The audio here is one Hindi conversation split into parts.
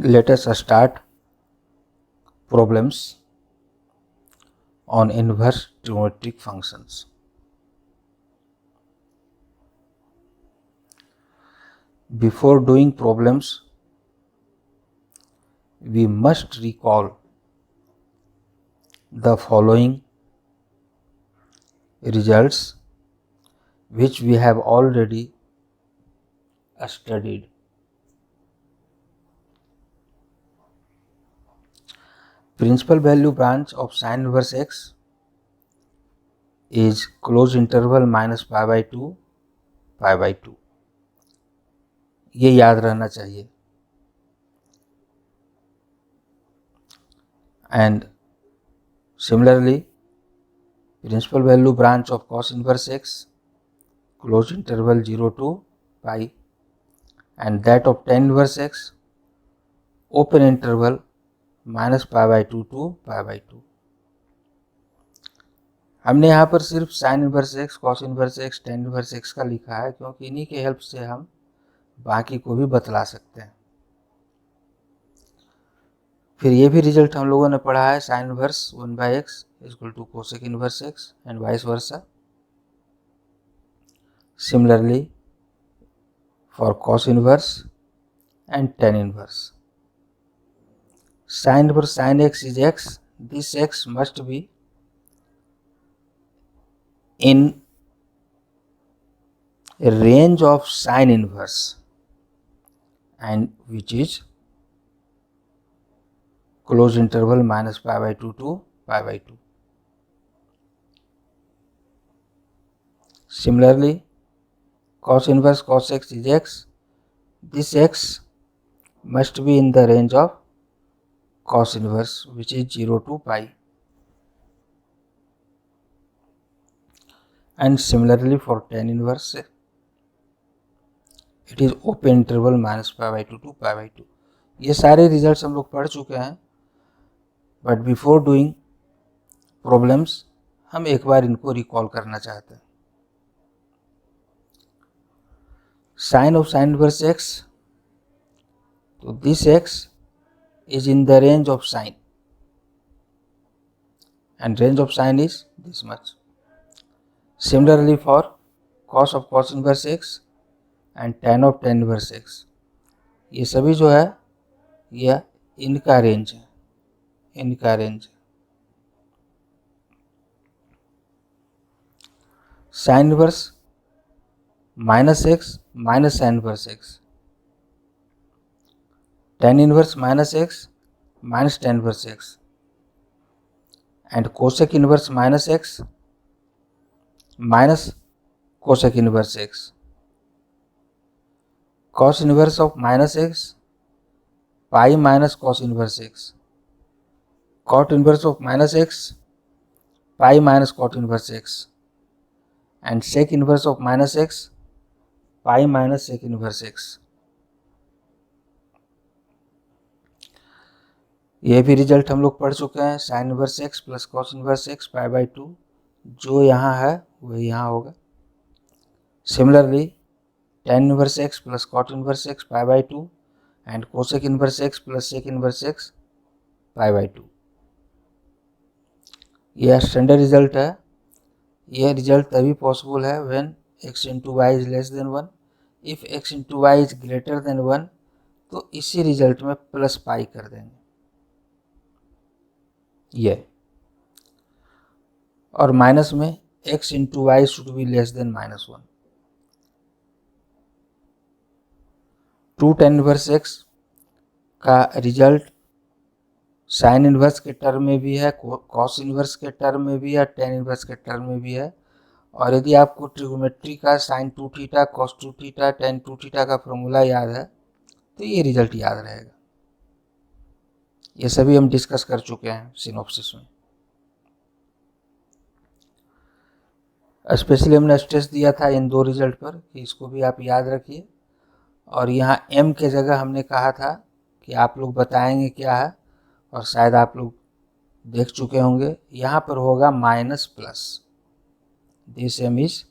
Let us start problems on inverse trigonometric functions. Before doing problems, we must recall the following results which we have already studied. Principal value branch of sin inverse x is closed interval minus pi by 2, pi by 2. ये याद रहना चाहिए. And similarly, principal value branch of cos inverse x, closed interval 0 to pi, and that of tan inverse x, open interval minus pi by 2 to pi by 2. हमने यहाँ पर सिर्फ sign inverse x, cos inverse x, ten inverse x का लिखा है क्योंकि इन्हीं के हेल्प से हम बाकी को भी बतला सकते हैं. फिर ये भी रिजल्ट हम लोगों ने पढ़ा है, sine inverse 1 by x equal to cosec inverse x and vice versa. Similarly for cos inverse and tan inverse. Sine inverse sine x is x, this x must be in a range of sine inverse and which is closed interval minus pi by 2 to pi by 2. Similarly, cos inverse cos x is x, this x must be in the range of cos inverse which is 0 to pi. And similarly for tan inverse, it is open interval minus pi by 2 to pi by 2. ये सारे रिजल्ट्स हम लोग पढ़ चुके हैं, बट बिफोर डूइंग प्रॉब्लम्स हम एक बार इनको रिकॉल करना चाहते हैं. Sine of sine inverse x, तो this x is in the range of sine and range of sine is this much. Similarly for cos of cos inverse x and tan of tan inverse x, ये सभी जो है यह इनका रेंज है, इनका range. Sign inverse minus X minus sine inverse x, tan inverse minus X minus tan inverse x and cosec inverse minus x minus cosec inverse x. Cos inverse of minus x, pi minus cos inverse x. Cot inverse of minus x, pi minus cot inverse x. And sec inverse of minus x, pi minus sec inverse x. ये भी रिजल्ट हम लोग पढ़ चुके हैं. Sine inverse x plus cos inverse x pi by 2, जो यहाँ है वही यहाँ होगा. Similarly tan inverse x plus cot inverse x pi by 2 and cosec inverse x plus sec inverse x pi by 2. यह स्टैंडर्ड रिजल्ट है. यह रिजल्ट तभी पॉसिबल है when x into y is less than 1. If x into y is greater than 1 तो इसी रिजल्ट में प्लस पाई कर देंगे. यह और माइनस में x into why should be less then minus 1. 2 tan inverse x का रिजल्ट साइन इनवर्स के टर्म में भी है, कॉस इनवर्स के टर्म में भी है, tan इनवर्स के टर्म में भी है. और यदि आपको ट्रिगोनोमेट्री का sine 2 theta, cos 2 theta, tan 2 theta का फॉर्मूला याद है तो ये रिजल्ट याद रहेगा. ये सभी हम डिस्कस कर चुके हैं सिनॉप्सिस में. स्पेशली हमने स्ट्रेस दिया था इन दो रिजल्ट पर कि इसको भी आप याद रखिए. और यहाँ m के जगह हमने कहा था कि आप लोग बताएंगे क्या है, और शायद आप लोग देख चुके होंगे. यहाँ पर होगा minus plus. This m is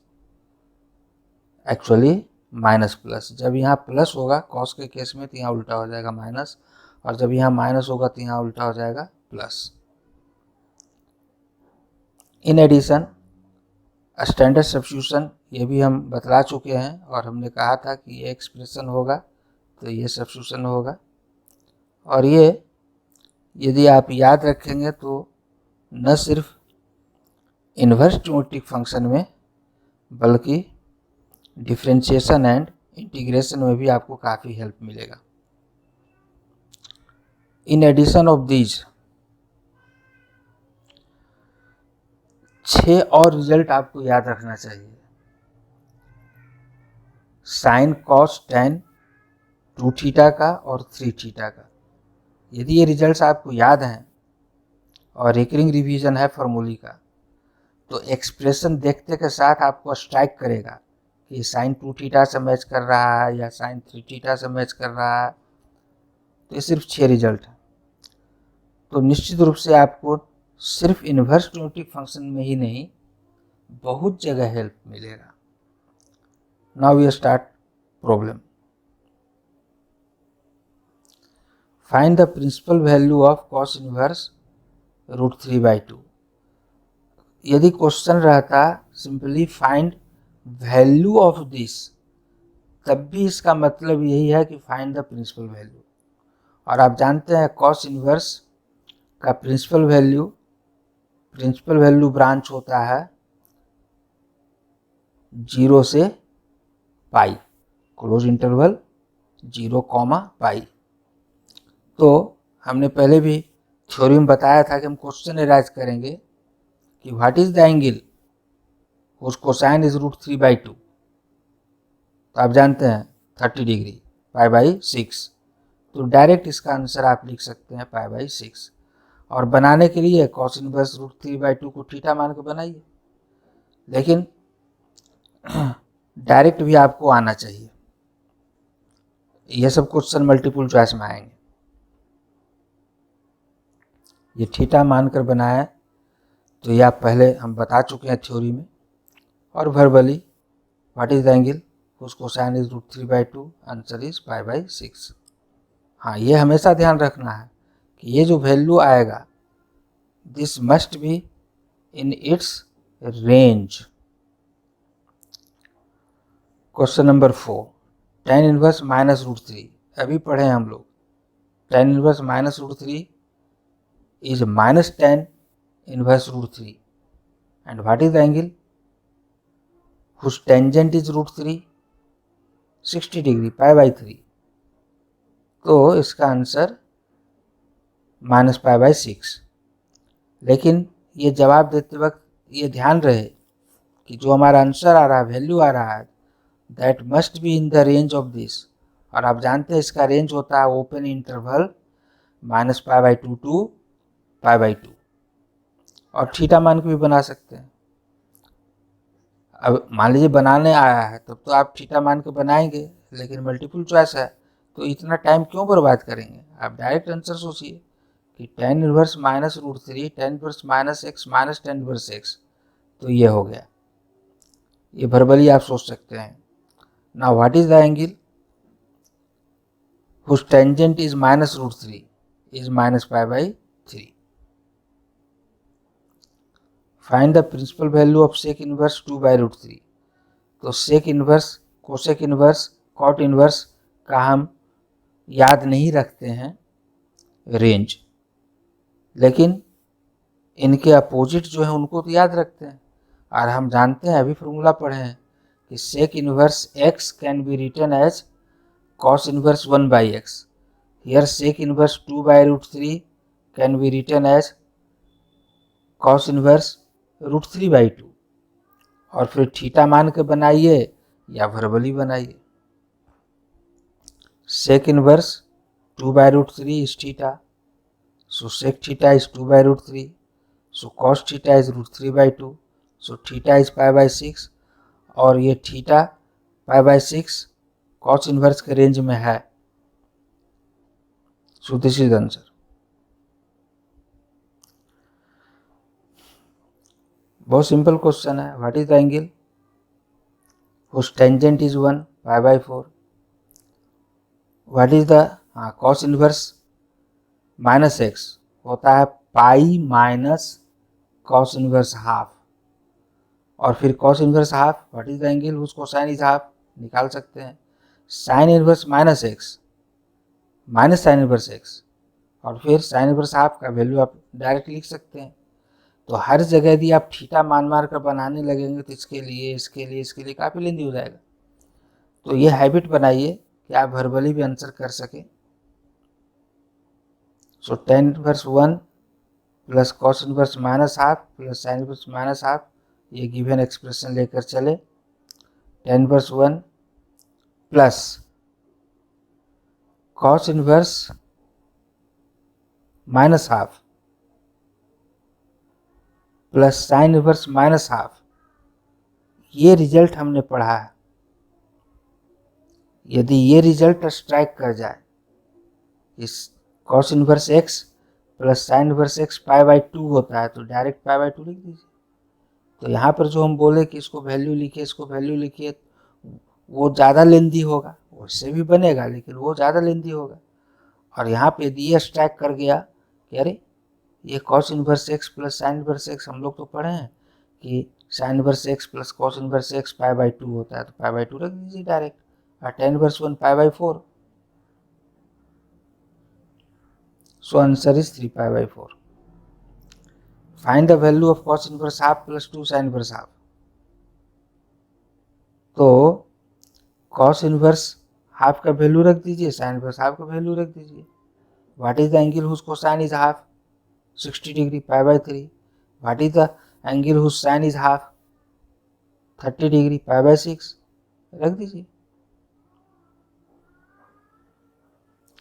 actually minus plus. जब यहाँ प्लस होगा कॉस के केस में तो यहाँ उल्टा हो जाएगा माइनस, और जब यहाँ माइनस होगा तो यहाँ उल्टा हो जाएगा plus. In addition standard substitution ये भी हम बतला चुके हैं और हमने कहा था कि ये एक्सप्रेशन होगा तो ये सब्स्टिट्यूशन होगा। और ये यदि आप याद रखेंगे तो न सिर्फ इन्वर्स ट्रिग्नोमेट्रिक फंक्शन में बल्कि डिफरेंशिएशन एंड इंटीग्रेशन में भी आपको काफ़ी हेल्प मिलेगा। इन एडिशन ऑफ दीज 6 और रिजल्ट आपको याद रखना चाहिए। साइन कॉस टेन 2 थीटा का और 3 थीटा का। यदि ये रिजल्ट्स आपको याद हैं और रिकरिंग रिवीजन है फॉर्मूले का, तो एक्सप्रेशन देखते के साथ आपको स्ट्राइक करेगा कि साइन 2 थीटा से मैच कर रहा है या साइन 3 थीटा से मैच कर रहा है। तो ये सिर्फ 6 रिजल्ट है। तो निश्चित रूप से आपको सिर्फ इन्वर्स ट्रिग्नोमेट्रिक फंक्शन में ही नहीं, बहुत जगह हेल्प मिलेगा। Now we start problem. Find the principal value of cos inverse √3/2। यदि क्वेश्चन रहता simply find value of this, तब भी इसका मतलब यही है कि फाइंड द प्रिंसिपल वैल्यू। और आप जानते हैं कॉस इनवर्स का प्रिंसिपल वैल्यू ब्रांच होता है 0 से पाई, क्लोज इंटरवल 0, पाई। तो हमने पहले भी थ्योरी में बताया था कि हम क्वेश्चन एराइज करेंगे कि what is the angle whose cosine is √3/2। तो आप जानते हैं 30 डिग्री π/6। तो डायरेक्ट इसका आंसर आप लिख सकते हैं π/6। और बनाने के लिए कॉस इनवर्स √3/2 को थीटा मान के बनाइए। लेकिन डायरेक्ट भी आपको आना चाहिए। ये सब क्वेश्चन मल्टीपल चॉइस में आएंगे। ये थीटा मानकर बनाया तो ये आप पहले हम बता चुके हैं थ्योरी में। और verbally what is the angle whose cosine is √3/2, answer is π/6। हाँ, ये हमेशा ध्यान रखना है कि ये जो वैल्यू आएगा this must be in its range. Question number 4, tan inverse -√3। अभी पढ़े हम लोग tan inverse -√3 is minus tan inverse √3 and what is the angle whose tangent is √3? 60 degree π/3। तो इसका आंसर -π/6। लेकिन ये जवाब देते वक्त ये ध्यान रहे कि जो हमारा आंसर आ रहा है, वैल्यू आ रहा है, that must be in the range of this. और आप जानते हैं इसका रेंज होता है ओपन इंटरवल -π/2 टू π/2। और थीटा मान के भी बना सकते हैं। अब मान लीजिए बनाने आया है तब तो आप थीटा मान के बनाएंगे, लेकिन मल्टीपल चॉइस है तो इतना टाइम क्यों बर्बाद करेंगे। आप डायरेक्ट आंसर सोचिए कि tan inverse -√3, tan inverse -x minus tan inverse x। तो ये हो गया। ये वर्बली आप सोच सकते हैं। Now what is the angle whose tangent is -√3 is -π/3। Find the principal value of sec inverse 2/√3। तो sec inverse, cosec inverse, cot inverse का हम याद नहीं रखते हैं रेंज, लेकिन इनके अपोजिट जो है उनको तो याद रखते हैं। और हम जानते हैं, अभी फॉर्मूला पढ़े हैं कि sec inverse x can be written as cos inverse 1/x। Here sec inverse 2/√3 can be written as cos inverse √3/2। और फिर थीटा मान के बनाइए या वर्बली बनाइए। Sec inverse 2/√3 is theta, so sec theta is 2/√3, so cos theta is √3/2, so theta is π/6। और ये थीटा π/6 cos इनवर्स के रेंज में है। So this is answer. बहुत सिंपल क्वेश्चन है। What is the angle whose tangent is 1 π/4। What is the cos inverse minus x होता है pi minus cos inverse half, और फिर cos inverse half what is the angle whose cosine is half निकाल सकते हैं। Sine inverse minus X minus sine inverse X, और फिर साइन इनवर्स हाफ का वैल्यू आप डायरेक्ट लिख सकते हैं। तो हर जगह यदि आप थीटा मान कर बनाने लगेंगे तो इसके लिए काफ़ी लेंदी हो जाएगा। तो ये हैबिट बनाइए कि आप वर्बली भी आंसर कर सकें। सो tan inverse 1 plus cos inverse minus half plus sign inverse minus half, ये गिवन एक्सप्रेशन लेकर चले। tan inverse 1 plus cos inverse minus half plus sign inverse minus half, ये रिजल्ट हमने पढ़ा है। यदि ये रिजल्ट स्ट्राइक कर जाए, इस cos inverse x plus sign inverse x pi by 2 होता है तो डायरेक्ट पाई बाई 2 लिख दीजिए। तो यहाँ पर जो हम बोले कि इसको वैल्यू लिखिए, इसको वैल्यू लिखिए, वो ज़्यादा लेंदी होगा, उससे भी बनेगा लेकिन वो ज़्यादा लेंदी होगा। और यहाँ पे यदि ये स्ट्राइक कर गया कि अरे ये cos inverse x plus sign inverse x, हम लोग तो पढ़े हैं कि sign inverse x plus cos inverse x pi by 2 होता है, तो पाई बाई 2 रख दीजिए डायरेक्ट, और tan inverse 1 pi by 4। So answer is 3 pi by 4। Find the value of cos inverse half plus 2 sine inverse half. तो कॉस इनवर्स हाफ का वैल्यू रख दीजिए, साइन इनवर्स हाफ का वैल्यू रख दीजिए। What is the angle whose cosine is half 60 degree pi by 3। What is the angle whose sine is half 30 degree pi by 6, रख दीजिए।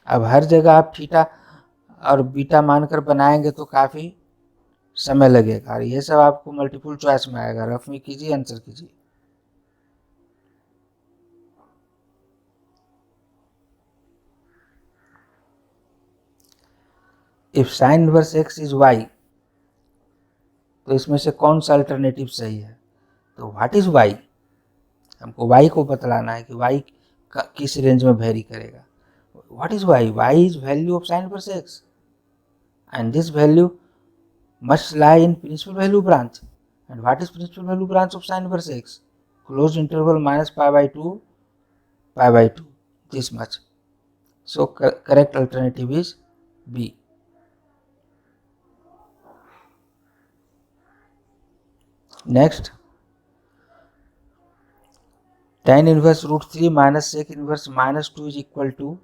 अब हर जगह आप थीटा और बीटा मानकर बनाएंगे तो काफ़ी समय लगेगा, और ये सब आपको मल्टीपल चॉइस में आएगा, रफ में कीजिए, आंसर कीजिए। If sine inverse x is y, तो इसमें से कौन सा अल्टरनेटिव सही है? तो व्हाट इज वाई, हमको वाई को बतलाना है कि वाई किस रेंज में वेरी करेगा। What is y? Y is value of sine inverse x and this value must lie in principal value branch. And what is principal value branch of sin inverse x? Closed interval minus pi by 2, pi by 2, this much. So correct alternative is B. Next, tan inverse root 3 minus sec inverse minus 2 is equal to,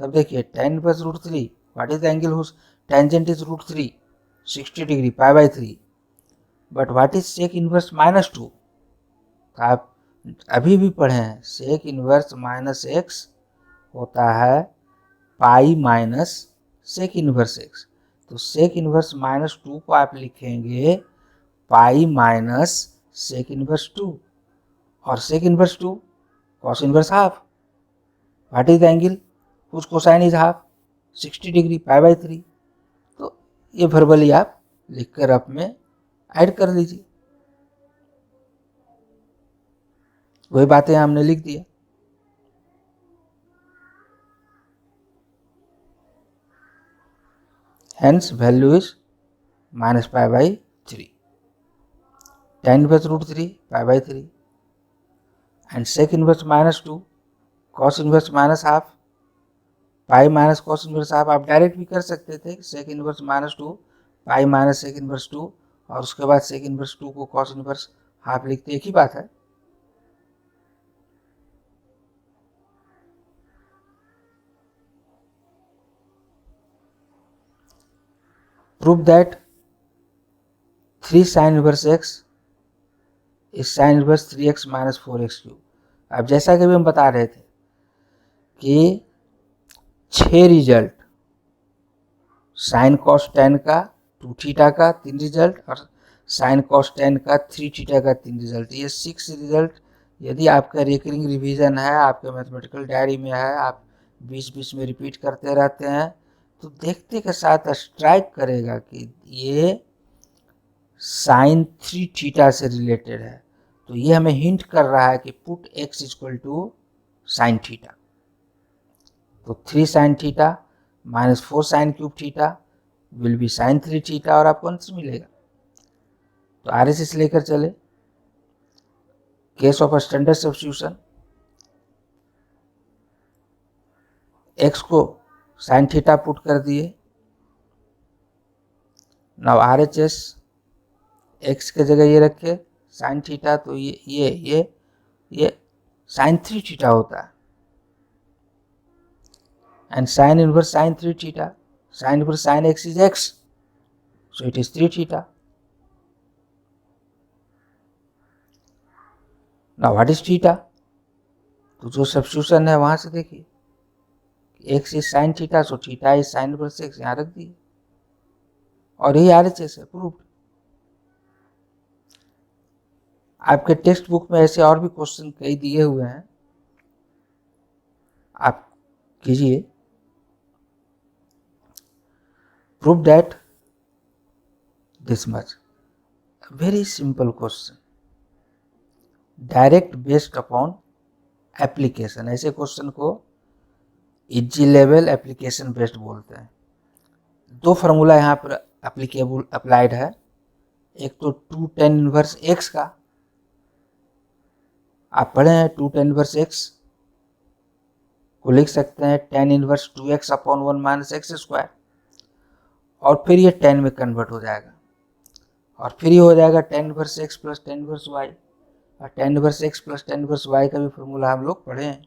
तब देखिए tan inverse root 3, what is the angle whose tangent is root 3? 60 degree pi by 3। But what is sec inverse minus 2? आप अभी भी पढ़े हैं, सेक इनवर्स माइनस एक्स होता है pi minus sec inverse x. तो सेक इनवर्स माइनस 2 को आप लिखेंगे पाई माइनस सेक इनवर्स 2, और sec inverse 2 cos inverse half. What is the angle whose cosine is half 60 degree pi by 3। तो ये वर्बली आप लिखकर आप में ऐड कर लीजिए, वही बातें हमने लिख दिया। Hence value is minus pi by 3, tan inverse root 3 pi by 3, and sec inverse minus 2 cos inverse minus half pi minus cos inverse half. आप डायरेक्ट भी कर सकते थे, sec inverse minus 2 pi minus sec inverse 2, और उसके बाद सेक इनवर्स 2 को कॉस इनवर्स हाफ लिखते, एक ही बात है। Prove that 3 sign inverse x is sine inverse 3x minus 4x cube. अब जैसा कि हम बता रहे थे कि 6 रिजल्ट, साइन कॉस टेन का 2 थीटा का 3 रिजल्ट, और साइन कॉस टेन का 3 थीटा का 3 रिजल्ट, ये 6 रिजल्ट यदि आपका रिकरिंग रिवीजन है, आपके मैथमेटिकल डायरी में है, आप 20-20 में रिपीट करते रहते हैं, तो देखते के साथ स्ट्राइक करेगा कि ये साइन 3 थीटा से रिलेटेड है। तो ये हमें हिंट कर रहा है कि put x equal to sine theta. तो 3 sine theta -4 sine cube theta will be sine 3 theta, और आपको आंसर मिलेगा। तो RHS लेकर चले। Case of standard substitution, x को साइन थीटा पुट कर दिए। नाउ RHS x के जगह ये रखे साइन थीटा, तो ये साइन 3 थीटा होता है। And sign inverse sign 3 theta, sign inverse sign x is x, so it is 3 theta. Now what is theta? तो जो सब्स्टिट्यूशन है वहां से देखिए, x is sine theta, so theta is sine inverse x, यहाँ रख दिए, और यही RHS है, प्रूव्ड। आपके टेक्स्ट बुक में ऐसे और भी क्वेश्चन कई दिए हुए हैं, आप कीजिए। Prove that this much, very simple question, direct based upon application. ऐसे क्वेश्चन को इजी लेवल एप्लीकेशन बेस्ड बोलते हैं। दो फार्मूला यहाँ पर एप्लीकेबल अप्लाइड है। एक तो 2 tan इनवर्स x का, आप पढ़े हैं 2 tan इनवर्स x को लिख सकते हैं tan inverse 2x upon 1 minus x square, और फिर ये tan में कन्वर्ट हो जाएगा, और फिर ये हो जाएगा tan inverse x plus tan inverse y, और tan inverse x plus tan inverse y का भी फॉर्मूला हम लोग पढ़े हैं।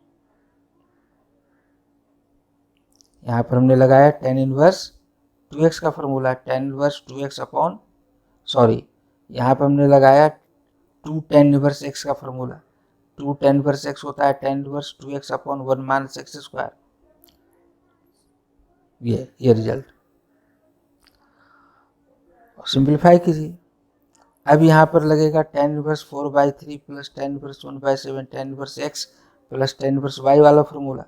यहाँ पर हमने लगाया tan इनवर्स 2x का formula, tan inverse 2x upon, sorry, यहाँ पर हमने लगाया 2 tan इनवर्स x का फॉर्मूला। 2 tan इनवर्स x होता है tan inverse 2x upon 1 minus x square. ये रिजल्ट सिंप्लीफाई कीजिए। अब यहाँ पर लगेगा tan inverse 4/3 plus tan inverse 1/7 tan inverse x plus tan inverse y वाला formula,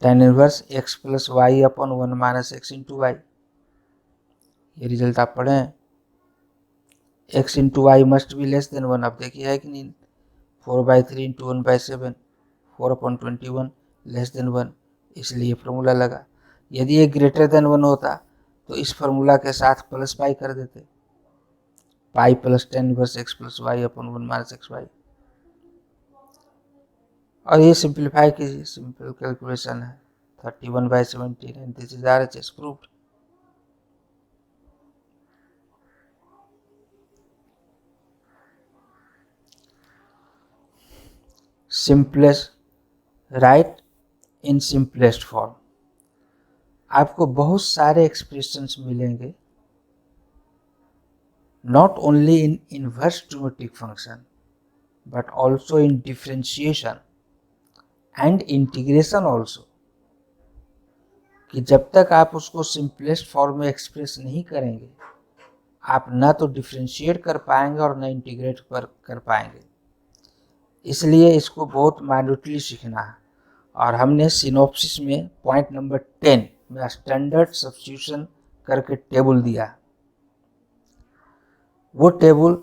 tan inverse x plus y upon 1 minus x into y. ये रिजल्ट आप पढ़े हैं। x into y must be less than 1, अब देखिए है कि नहीं। 4/3 इंटू 1/7, 4/21 लेस देन 1, इसलिए फॉर्मूला लगा। यदि ये ग्रेटर देन 1 होता तो इस फॉर्मूला के साथ प्लस पाई कर देते, pi plus tan inverse x plus y upon 1 minus x y, और ये सिंप्लीफाई कीजिए। सिंपल कैलकुलेशन है, 31/17 and this is RHS proved. Simplest, right in simplest form. आपको बहुत सारे एक्सप्रेशंस मिलेंगे, not only in inverse trigonometric function but also in differentiation and integration also, कि जब तक आप उसको सिंपलेस्ट फॉर्म में एक्सप्रेस नहीं करेंगे, आप ना तो डिफरेंशिएट कर पाएंगे और ना इंटीग्रेट कर पाएंगे। इसलिए इसको बहुत माइन्यूटली सीखना है। और हमने सिनॉप्सिस में पॉइंट नंबर 10 में स्टैंडर्ड सब्स्टिट्यूशन करके टेबल दिया। वो टेबल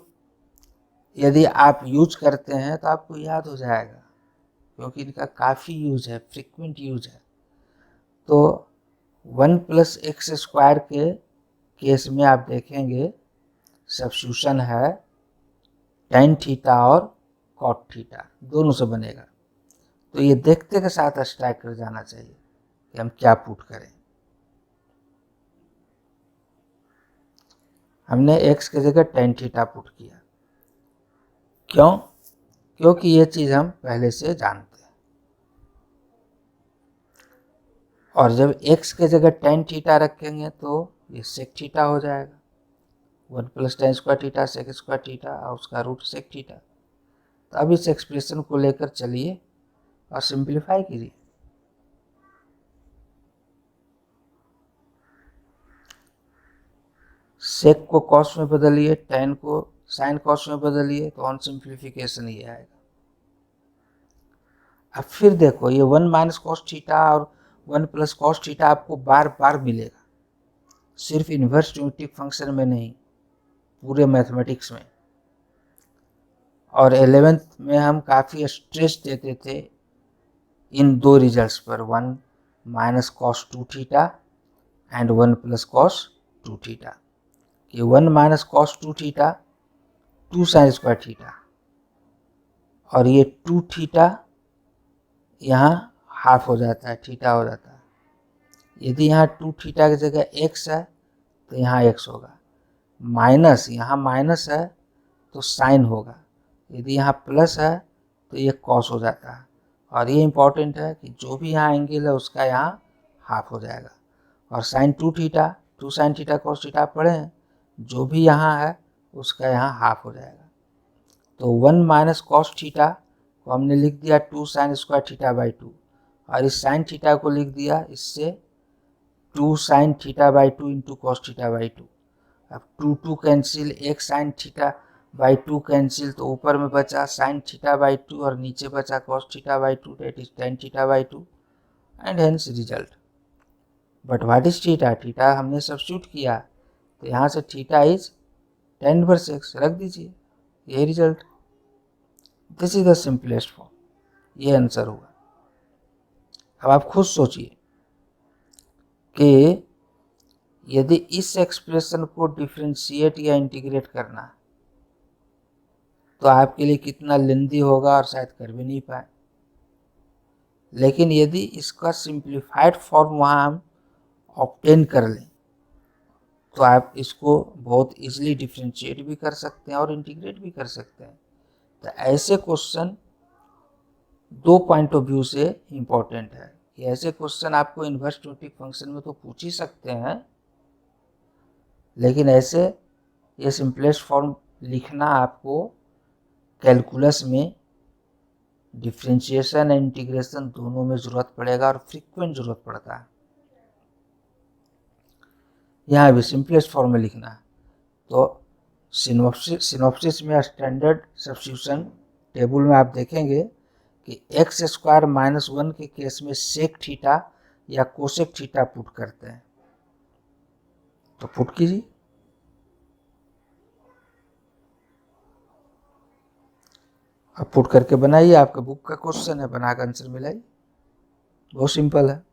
यदि आप यूज करते हैं तो आपको याद हो जाएगा, क्योंकि इनका काफ़ी यूज है, फ्रिक्वेंट यूज है। तो 1 प्लस एक्स स्क्वायर के केस में आप देखेंगे सब्स्टिट्यूशन है tan थीटा और cot थीटा, दोनों से बनेगा। तो ये देखते के साथ स्ट्राइक कर जाना चाहिए कि हम क्या पुट करें। हमने x की जगह tan थीटा पुट किया, क्यों? क्योंकि ये चीज़ हम पहले से जानते हैं। और जब x की जगह tan थीटा रखेंगे तो ये सेक थीटा हो जाएगा, 1 plus tan square theta sec square theta और उसका रूट सेक थीटा। तो अब इस एक्सप्रेशन को लेकर चलिए और सिंप्लीफाई कीजिए। सेक को कॉस में बदलिए, tan को साइन कॉस में बदलिए, तो ऑन सिंप्लीफिकेशन ये आएगा। अब फिर देखो ये 1 माइनस कॉस थीटा और 1 प्लस कॉस थीटा आपको बार बार मिलेगा, सिर्फ इन्वर्स ट्रिग्नोमेट्रिक फंक्शन में नहीं, पूरे मैथमेटिक्स में। और 11th में हम काफ़ी स्ट्रेस देते थे इन दो रिजल्ट्स पर, 1 minus cos 2 theta and 1 plus cos 2 theta, कि 1 minus cos 2 theta 2 sine square theta, और ये 2 थीटा यहाँ हाफ हो जाता है, थीटा हो जाता है। यदि यहाँ 2 थीटा की जगह x है तो यहाँ x होगा, माइनस यहाँ माइनस है तो साइन होगा, यदि यहाँ प्लस है तो ये कॉस हो जाता है। और ये इम्पॉर्टेंट है कि जो भी यहाँ एंगल है उसका यहाँ हाफ हो जाएगा। और sine 2 theta 2 sine theta cos theta पढ़े हैं, जो भी यहाँ है उसका यहाँ हाफ हो जाएगा। तो 1 माइनस कॉस थीटा को हमने लिख दिया 2 साइन स्क्वायर थीटा बाई 2, और इस साइन थीटा को लिख दिया इससे 2 sine theta by 2 into cos theta by 2। अब 2 कैंसिल, एक साइन थीटा बाई 2 कैंसिल, तो ऊपर में बचा साइन थीटा बाई 2 और नीचे बचा cos theta by 2, that is tan theta by 2 and hence result. But what is theta? Theta हमने सब्स्टिट्यूट किया, तो यहाँ से theta is tan inverse x रख दीजिए, यही result. This is the simplest form, ये आंसर होगा। अब आप खुद सोचिए कि यदि इस एक्सप्रेशन को डिफरेंशिएट या इंटीग्रेट करना तो आपके लिए कितना लेंदी होगा और शायद कर भी नहीं पाए। लेकिन यदि इसका सिंप्लीफाइड फॉर्म वहाँ हम ऑब्टेन कर लें तो आप इसको बहुत इजीली डिफरेंशिएट भी कर सकते हैं और इंटीग्रेट भी कर सकते हैं। तो ऐसे क्वेश्चन दो पॉइंट ऑफ व्यू से इम्पोर्टेंट है कि ऐसे क्वेश्चन आपको इन्वर्स क्वाड्रेटिक फंक्शन में तो पूछ ही सकते हैं, लेकिन ऐसे ये सिंपलेस्ट फॉर्म लिखना आपको कैलकुलस में डिफरेंशिएशन एंड इंटीग्रेशन दोनों में ज़रूरत पड़ेगा और फ्रीक्वेंट ज़रूरत पड़ता है। यहाँ भी सिंपलेस्ट फॉर्म में लिखना है तो सिनॉप्सिस में स्टैंडर्ड सब्स्टिट्यूशन टेबल में आप देखेंगे कि एक्स स्क्वायर माइनस 1 के केस में सेक थीटा या कोसेक थीटा पुट करते हैं। तो पुट कीजिए, अब पुट करके बनाइए, आपका बुक का क्वेश्चन है, बनाकर आंसर मिलाइए, बहुत सिंपल है।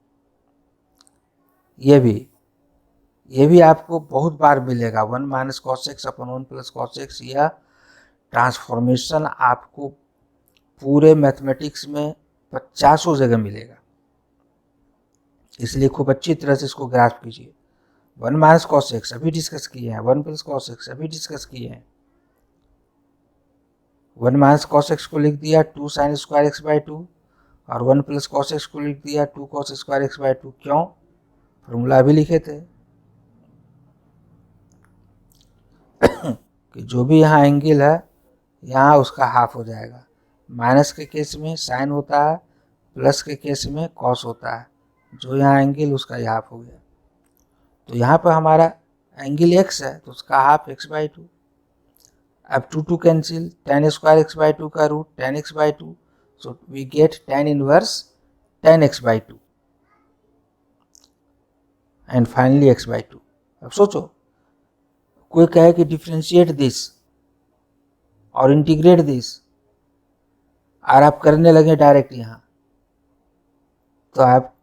ये भी आपको बहुत बार मिलेगा, 1 minus cos x upon 1 plus cos x. यह ट्रांसफॉर्मेशन आपको पूरे मैथमेटिक्स में 50 जगह मिलेगा, इसलिए खूब अच्छी तरह से इसको ग्रास्प कीजिए। 1 माइनस कॉस एक्स अभी डिस्कस किए हैं, 1 प्लस कॉस एक्स अभी डिस्कस किए हैं। 1 माइनस कॉस एक्स को लिख दिया 2 साइन स्क्वायर एक्स बाई 2, और 1 प्लस कॉस एक्स को लिख दिया 2 कॉस स्क्वायर एक्स बाई 2। क्यों? फॉर्मूला अभी लिखे थे कि जो भी यहाँ एंगल है यहाँ उसका हाफ हो जाएगा। माइनस के केस में साइन होता है, प्लस के केस में कॉस होता है, जो यहाँ एंगल उसका ये हाफ हो गया। तो यहाँ पर हमारा एंगल x है तो उसका हाफ x बाई 2। अब 2 cancel, tan square x by 2 का root tan x by 2, so we get tan inverse tan x by 2 and finally x by 2। अब सोचो, कोई कहे कि डिफ्रेंशिएट दिस और इंटीग्रेट दिस, और आप करने लगे डायरेक्ट यहाँ, तो आप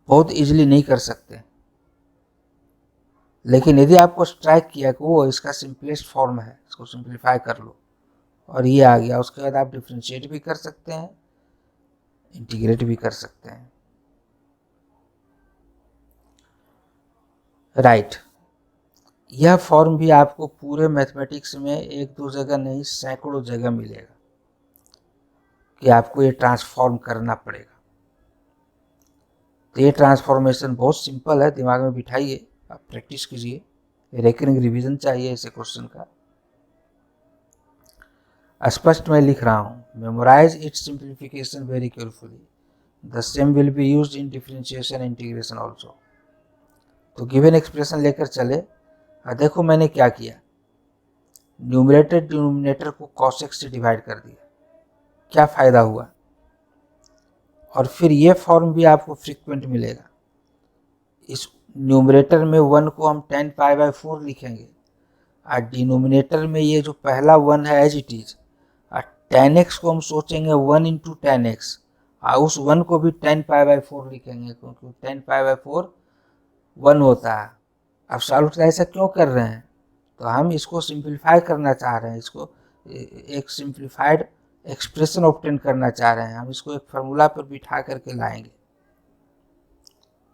बहुत इजीली नहीं कर सकते। लेकिन यदि आपको स्ट्राइक किया कि वो इसका सिंपलेस्ट फॉर्म है, इसको सिंप्लीफाई कर लो, और ये आ गया, उसके बाद आप डिफ्रेंशिएट भी कर सकते हैं, इंटीग्रेट भी कर सकते हैं। राइट, यह फॉर्म भी आपको पूरे मैथमेटिक्स में 1-2 जगह नहीं सैकड़ों जगह मिलेगा कि आपको ये ट्रांसफॉर्म करना पड़ेगा। तो ये ट्रांसफॉर्मेशन बहुत सिंपल है, दिमाग में बिठाइए, आप प्रैक्टिस कीजिए, रेकरिंग रिवीजन चाहिए ऐसे क्वेश्चन का। स्पष्ट मैं लिख रहा हूँ, memorise its simplification very carefully, the same will be used in differentiation integration also. तो गिवन एक्सप्रेशन लेकर चले, और देखो मैंने क्या किया, न्यूमरेटर डिनोमिनेटर को cos x से डिवाइड कर दिया, क्या फ़ायदा हुआ। और फिर ये फॉर्म भी आपको फ्रीक्वेंट मिलेगा। इस न्यूमरेटर में 1 को हम tan पाई बाई 4 लिखेंगे, और डिनोमिनेटर में ये जो पहला 1 है एज इट इज, और tan x को हम सोचेंगे 1 इंटू tan x, उस 1 को भी 10π/4 लिखेंगे, क्योंकि 10π/4 1 होता है। अब सॉल्व ऐसा क्यों कर रहे हैं, तो हम इसको सिंप्लीफाई करना चाह रहे हैं, इसको एक सिंप्लीफाइड एक्सप्रेशन ऑब्टेन करना चाह रहे हैं, हम इसको एक फार्मूला पर बिठा करके लाएंगे,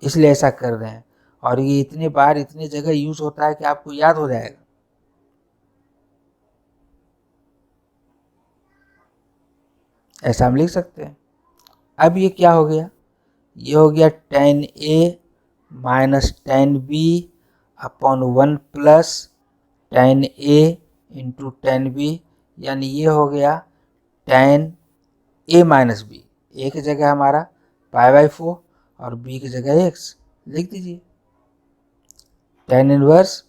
इसलिए ऐसा कर रहे हैं। और ये इतने बार इतने जगह यूज होता है कि आपको याद हो जाएगा। ऐसा हम लिख सकते हैं। अब ये क्या हो गया, ये हो गया tan A minus tan B upon 1 plus tan A into tan B, यानी ये हो गया tan A minus B। A की जगह हमारा π/4 और B की जगह x लिख दीजिए। tan इनवर्स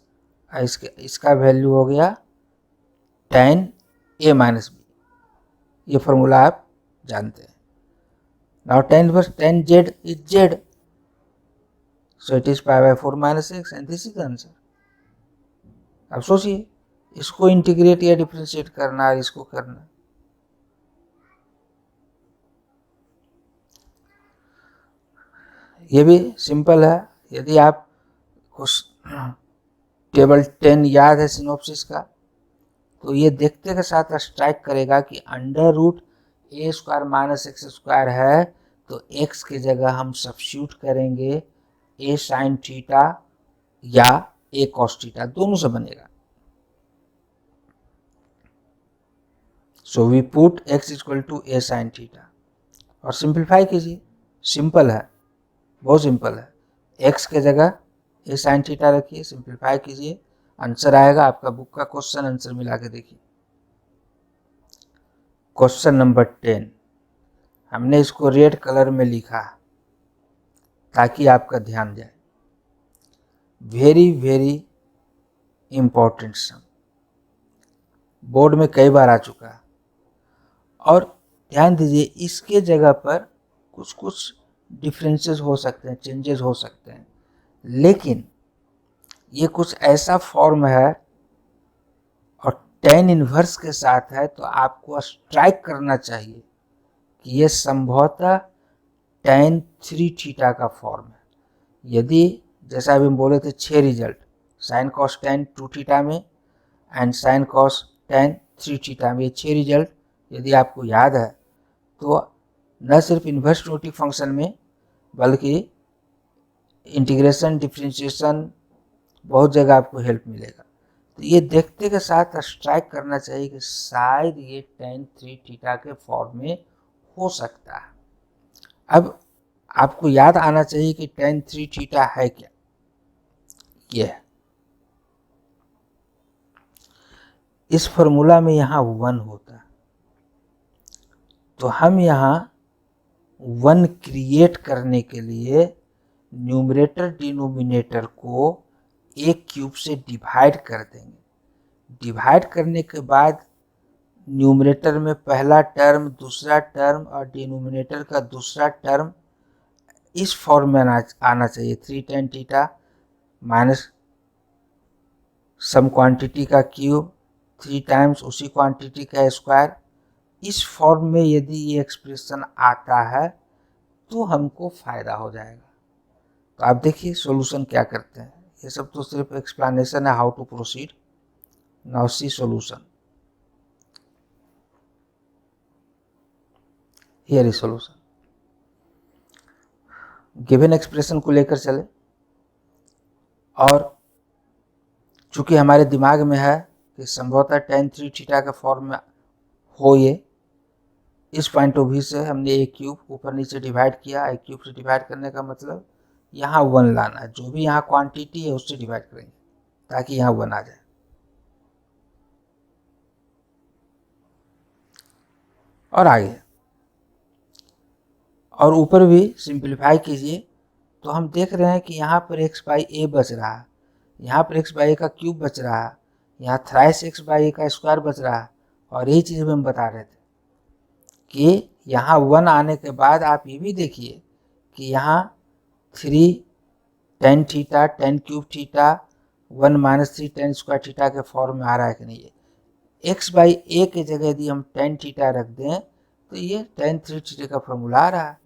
इसका वैल्यू हो गया tan A माइनस B, ये फॉर्मूला आप जानते हैं। Now tan inverse tan z is z, so it is π/4 minus x and this is the answer। अब सोचिए, इसको इंटीग्रेट या डिफरेंशिएट करना है, इसको करना, ये भी सिंपल है। यदि आप कुछ टेबल 10 याद है सिनॉप्सिस का, तो ये देखते के साथ स्ट्राइक करेगा कि √a² माइनस x² है, तो x की जगह हम सब्स्टिट्यूट करेंगे a sin थीटा या a cos थीटा, दोनों से बनेगा। So we put x equal to a sin theta और सिंप्लीफाई कीजिए, सिंपल है, बहुत सिंपल है। x के जगह a sin थीटा रखिए, सिंप्लीफाई कीजिए, आंसर आएगा। आपका बुक का क्वेश्चन आंसर मिला के देखिए। क्वेश्चन नंबर 10, हमने इसको रेड कलर में लिखा ताकि आपका ध्यान जाए। वेरी वेरी इंपॉर्टेंट सम, बोर्ड में कई बार आ चुका है। और ध्यान दीजिए, इसके जगह पर कुछ कुछ डिफरेंसेस हो सकते हैं, चेंजेस हो सकते हैं, लेकिन ये कुछ ऐसा फॉर्म है और tan इनवर्स के साथ है, तो आपको स्ट्राइक करना चाहिए कि ये संभवतः tan 3 थीटा का फॉर्म है। यदि जैसा अभी हम बोले थे 6 result, sin cos tan 2 theta में and sin cos tan 3 theta में, ये 6 रिजल्ट यदि आपको याद है, तो न सिर्फ इन्वर्स रोटिक फंक्शन में बल्कि इंटीग्रेशन डिफरेंशिएशन बहुत जगह आपको हेल्प मिलेगा। तो ये देखते के साथ स्ट्राइक करना चाहिए कि शायद ये tan 3 थीटा के फॉर्म में हो सकता है। अब आपको याद आना चाहिए कि tan 3 थीटा है क्या, ये है। इस फॉर्मूला में यहाँ 1 होता है, तो हम यहाँ 1 क्रिएट करने के लिए न्यूमरेटर डिनोमिनेटर को a³ से डिवाइड कर देंगे। डिवाइड करने के बाद न्यूमरेटर में पहला टर्म, दूसरा टर्म और डिनोमिनेटर का दूसरा टर्म इस फॉर्म में आना चाहिए। 3 tan theta minus some quantity का क्यूब 3 टाइम्स उसी क्वांटिटी का स्क्वायर। इस फॉर्म में यदि ये एक्सप्रेशन आता है तो हमको फ़ायदा हो जाएगा। तो आप देखिए सॉल्यूशन क्या करते हैं। ये सब तो सिर्फ एक्सप्लेनेशन है how to proceed. Now see solution. Here is solution. Given expression को लेकर चले, और चूंकि हमारे दिमाग में है कि संभवतः tan 3 थीटा का फॉर्म में हो, ये इस पॉइंट ऑफ व्यू से हमने a³ ऊपर नीचे डिवाइड किया। a³ से डिवाइड करने का मतलब यहाँ 1 लाना है, जो भी यहाँ क्वांटिटी है उससे डिवाइड करेंगे ताकि यहाँ 1 आ जाए। और आगे और ऊपर भी सिंप्लीफाई कीजिए, तो हम देख रहे हैं कि यहाँ पर x/a बच रहा है, यहाँ पर x/a का क्यूब बच रहा है, यहाँ थ्राइस x/a का स्क्वायर बच रहा है। और यही चीज़ हम बता रहे थे कि यहाँ 1 आने के बाद आप ये भी देखिए कि यहाँ 3 tan theta, tan cube theta, 1 minus 3 tan square theta के फॉर्म में आ रहा है कि नहीं। x/a की जगह यदि हम tan थीटा रख दें तो ये tan 3 थीटा का फॉर्मूला आ रहा है।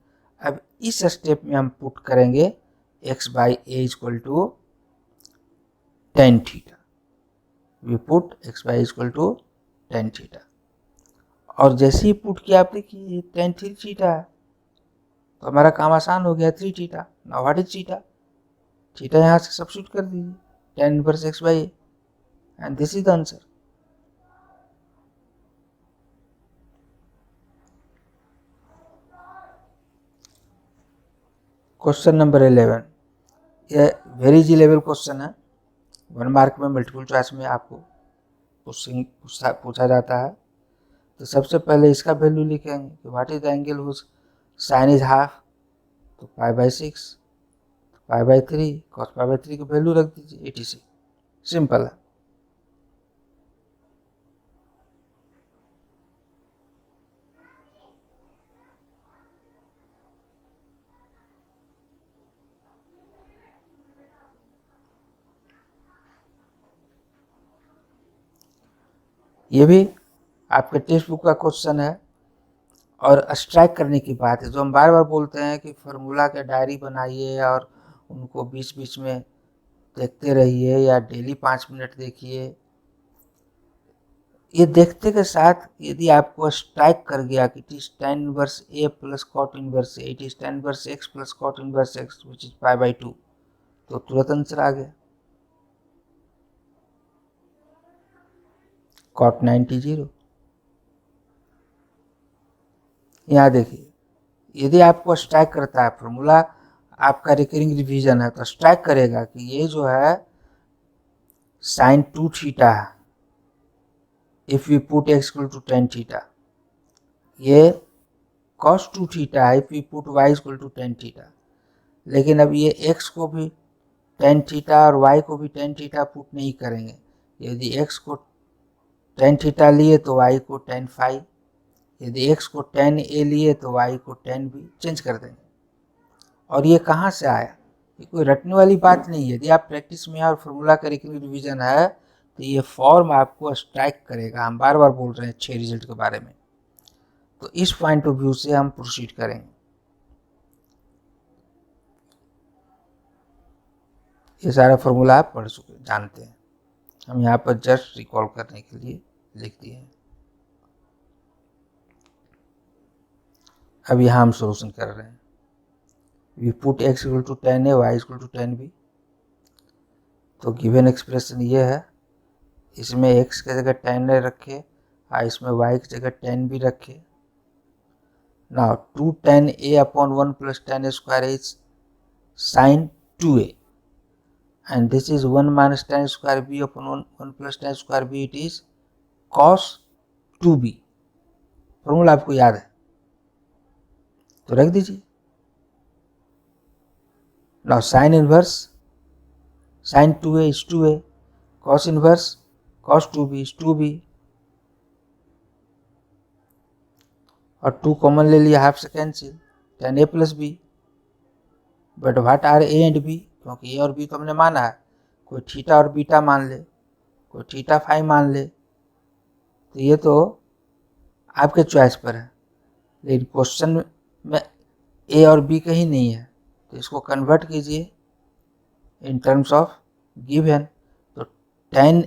अब इस स्टेप में हम पुट करेंगे x by a equal to tan theta, we put x by equal to tan theta, और जैसे ही पुट किया आप देखिए tan 3 थीटा है, तो हमारा काम आसान हो गया, 3 theta. Now what is theta? Theta यहाँ से सब्स्टिट्यूट कर दीजिए, tan inverse x by A, and this is the answer. Question number 11, ये वेरी इजी लेवल क्वेश्चन है, 1 मार्क में मल्टीपल चॉइस में आपको पूछा जाता है। तो सबसे पहले इसका वैल्यू लिखेंगे कि what is the angle whose sine is half, तो pi by 6, pi by 3, cos pi by 3 की वैल्यू रख दीजिए 86, सिंपल है। ये भी आपके टेक्स्ट बुक का क्वेश्चन है, और स्ट्राइक करने की बात है, जो हम बार बार बोलते हैं कि फार्मूला के डायरी बनाइए और उनको बीच बीच में देखते रहिए या डेली 5 मिनट देखिए। ये देखते के साथ यदि आपको स्ट्राइक कर गया कि it is tan inverse a plus cot inverse a, it is tan inverse x plus cot inverse x which is pi by 2, तो तुरंत आंसर आ गया, कॉट 90 0। यहाँ देखिए, यदि आपको स्ट्राइक करता है फॉर्मूला, आपका रिकरिंग रिवीजन है, तो स्ट्राइक करेगा कि ये जो है साइन 2 थीटा है, if we put x equal to tan theta, ये cos 2 थीटा है if we put y equal to tan theta. लेकिन अब ये x को भी tan थीटा और y को भी tan थीटा पुट नहीं करेंगे। यदि x को tan थीटा लिए तो y को tan फाई, यदि x को tan a लिए तो y को tan b चेंज कर देंगे। और ये कहाँ से आया? ये कोई रटने वाली बात नहीं है। यदि आप प्रैक्टिस में और फॉर्मूला का रिवीजन है तो ये फॉर्म आपको स्ट्राइक करेगा। हम बार बार बोल रहे हैं अच्छे रिजल्ट के बारे में, तो इस पॉइंट ऑफ व्यू से हम प्रोसीड करेंगे। ये सारा फॉर्मूला आप पढ़ चुके जानते हैं, हम यहाँ पर जस्ट रिकॉल करने के लिए लिख दिए हैं। अब यहाँ हम सोल्यूशन कर रहे हैं, we put x equal to tan a, y equal to tan b। तो गिवन एक्सप्रेशन ये है, इसमें x की जगह tan a रखे और इसमें y की जगह tan b रखे। Now 2 tan a upon 1 plus tan a square is sin 2a, and this is 1 minus tan square b upon 1 plus tan square b, it is cos 2b। Formula आपको याद है तो रख दीजिए। Now sine inverse sin 2a is 2a, cos inverse cos 2b is 2b, और 2 कॉमन ले लिया, हाफ से cancel, tan a plus b। But what are a and b? क्योंकि a और b तो हमने माना है, कोई थीटा और बीटा मान ले, कोई थीटा फाई मान ले, तो ये तो आपके चॉइस पर है। लेकिन क्वेश्चन में ए और बी कहीं नहीं है, तो इसको कन्वर्ट कीजिए इन टर्म्स ऑफ गिवन। तो tan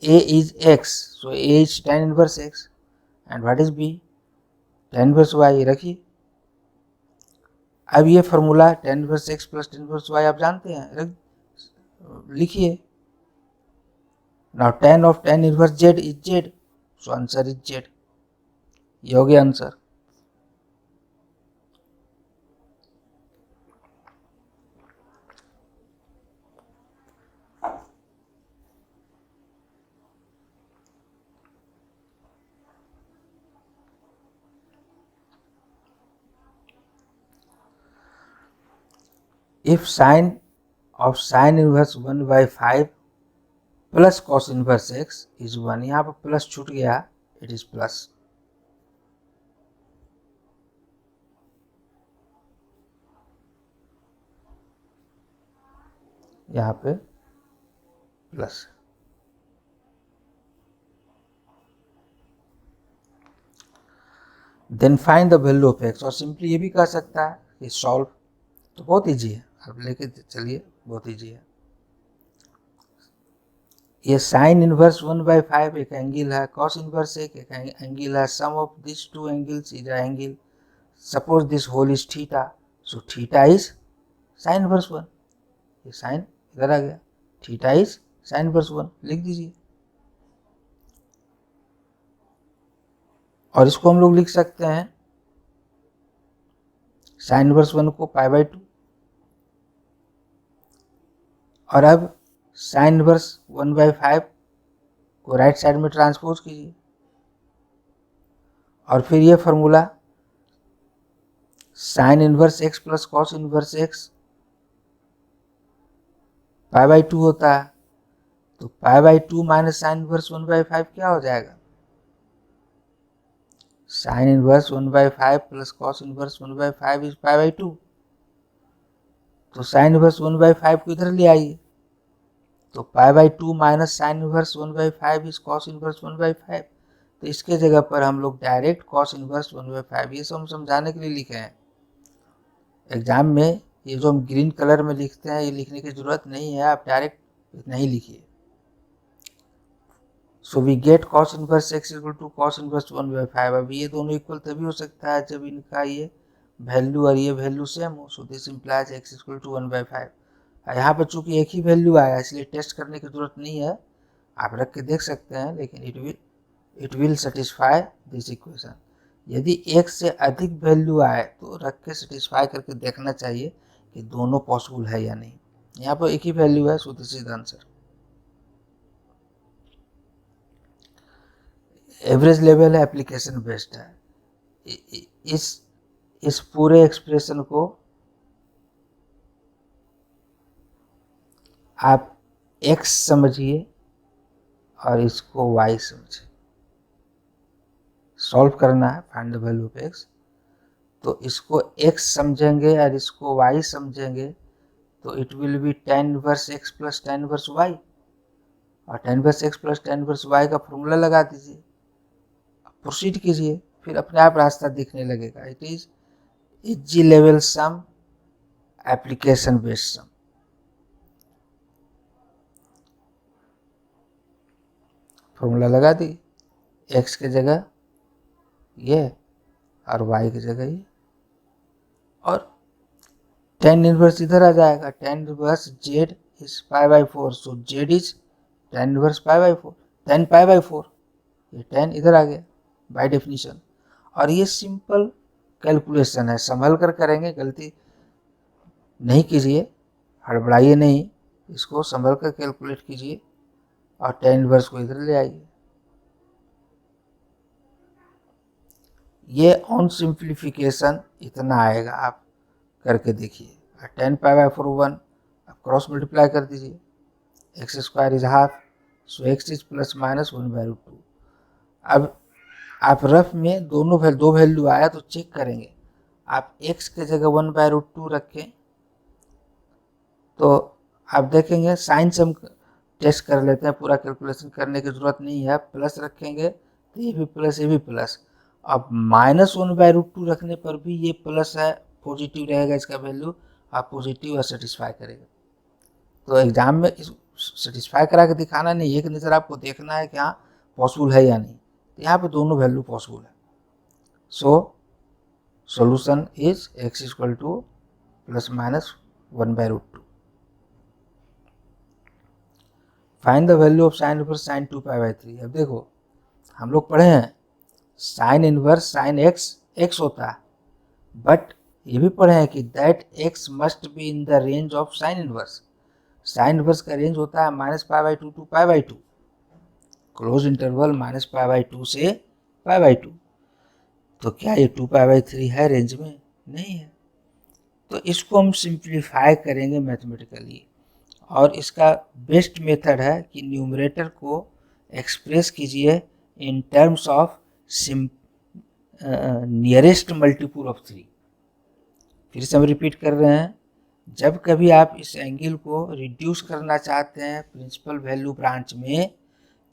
a is x, so a is tan inverse x, and what is b? tan inverse y रखिए। अब ये formula tan inverse x plus tan inverse y आप जानते हैं, लिखिए। Now tan of tan inverse z is z, so answer is z। ये हो गया answer. If sin of sin inverse 1 by 5 plus cos inverse x is 1, यहाँ पर प्लस छूट गया, इट इज प्लस। यहाँ पे plus. Then find the value of x, और सिंपली ये भी कह सकता है कि सॉल्व, तो बहुत ईजी है, आप लेके चलिए, बहुत ईजी है। ये साइन इनवर्स 1/5 एक एंगल है, कॉस इनवर्स एक एंगल है, sum of this two angles is a angle, suppose this whole is theta, so theta is sine inverse 1, ये साइन इधर आ गया, थीटा इज साइन इनवर्स 1 लिख दीजिए। और इसको हम लोग लिख सकते हैं साइन इनवर्स 1 को π/2, और अब साइन इनवर्स 1/5 को राइट साइड में ट्रांसपोज कीजिए, और फिर ये formula sine inverse x plus cos inverse x π/2 होता है, तो π/2 माइनस साइन इनवर्स 1/5 क्या हो जाएगा, sine inverse 1/5 plus cos inverse 1/5 is π/2, तो साइन इनवर्स 1/5 को इधर ले आइए, तो π/2 minus sine inverse 1/5 is cos inverse 1/5, तो इसके जगह पर हम लोग डायरेक्ट कॉस इनवर्स 1/5, ये सब हम समझाने के लिए लिखे हैं। एग्जाम में ये जो हम ग्रीन कलर में लिखते हैं, ये लिखने की जरूरत नहीं है, आप डायरेक्ट इतना ही लिखिए। So we get cos inverse x equal to cos inverse 1/5। अब ये दोनों इक्वल तभी हो सकता है जब इनका ये वैल्यू और ये वैल्यू सेम हो, so this implies x equal to 1/5। यहाँ पर चूंकि एक ही वैल्यू आया इसलिए टेस्ट करने की जरूरत नहीं है, आप रख के देख सकते हैं, लेकिन it will satisfy this equation. यदि एक से अधिक वैल्यू आए तो रख के सेटिस्फाई करके देखना चाहिए कि दोनों पॉसिबल है या नहीं। यहाँ पर एक ही वैल्यू है, so this is the answer. Average level है, एप्लीकेशन बेस्ड है। इस पूरे एक्सप्रेशन को आप x समझिए और इसको y समझिए, सॉल्व करना है, find the value of x, तो इसको x समझेंगे और इसको y समझेंगे, तो it will be tan inverse x plus tan inverse y, और tan inverse x plus tan inverse y का फॉर्मूला लगा दीजिए, प्रोसीड कीजिए, फिर अपने आप रास्ता दिखने लगेगा। It is easy level sum, application based sum. Formula लगा दी, x के जगह ये और y की जगह ये, और tan इनवर्स इधर आ जाएगा, tan inverse z is π/4, so z is tan inverse π/4, tan π/4, ये tan इधर आ गया बाय डेफिनेशन। और ये सिंपल कैलकुलेशन है, संभल कर करेंगे, गलती नहीं कीजिए, हड़बड़ाइए नहीं, इसको संभल कर कैलकुलेट कीजिए और tan इनवर्स को इधर ले आइए। ये ऑन सिंप्लीफिकेशन इतना आएगा, आप करके देखिए। tan π/4 1, आप क्रॉस मल्टीप्लाई कर दीजिए, x square is half, so x is plus minus 1/2। अब आप रफ में दो वैल्यू आया तो चेक करेंगे, आप x के जगह 1/2 रखें तो आप देखेंगे, साइन से हम टेस्ट कर लेते हैं, पूरा कैलकुलेशन करने की जरूरत नहीं है। प्लस रखेंगे तो ये भी प्लस, ये भी प्लस। अब -1/2 रखने पर भी ये प्लस है, पॉजिटिव रहेगा इसका वैल्यू, आप पॉजिटिव और सेटिस्फाई करेगा। तो एग्जाम में इस सेटिस्फाई करा के दिखाना नहीं, एक नज़र आपको देखना है कि हाँ पॉसिबल है या नहीं, तो यहाँ पे दोनों वैल्यू पॉसिबल है। So solution is x equal to plus minus 1/2। Find the value of sine inverse sine 2π/3। अब देखो, हम लोग पढ़े हैं साइन इनवर्स साइन x होता है, बट ये भी पढ़े हैं कि that x must be in the range of sine inverse. Sine inverse का रेंज होता है -π/2 टू π/2, क्लोज इंटरवल -π/2 से π/2। तो क्या ये 2π/3 है रेंज में? नहीं है। तो इसको हम सिंप्लीफाई करेंगे मैथमेटिकली, और इसका बेस्ट मेथड है कि न्यूमरेटर को एक्सप्रेस कीजिए इन terms of nearest multiple of 3। फिर से हम रिपीट कर रहे हैं, जब कभी आप इस एंगल को रिड्यूस करना चाहते हैं प्रिंसिपल वैल्यू ब्रांच में,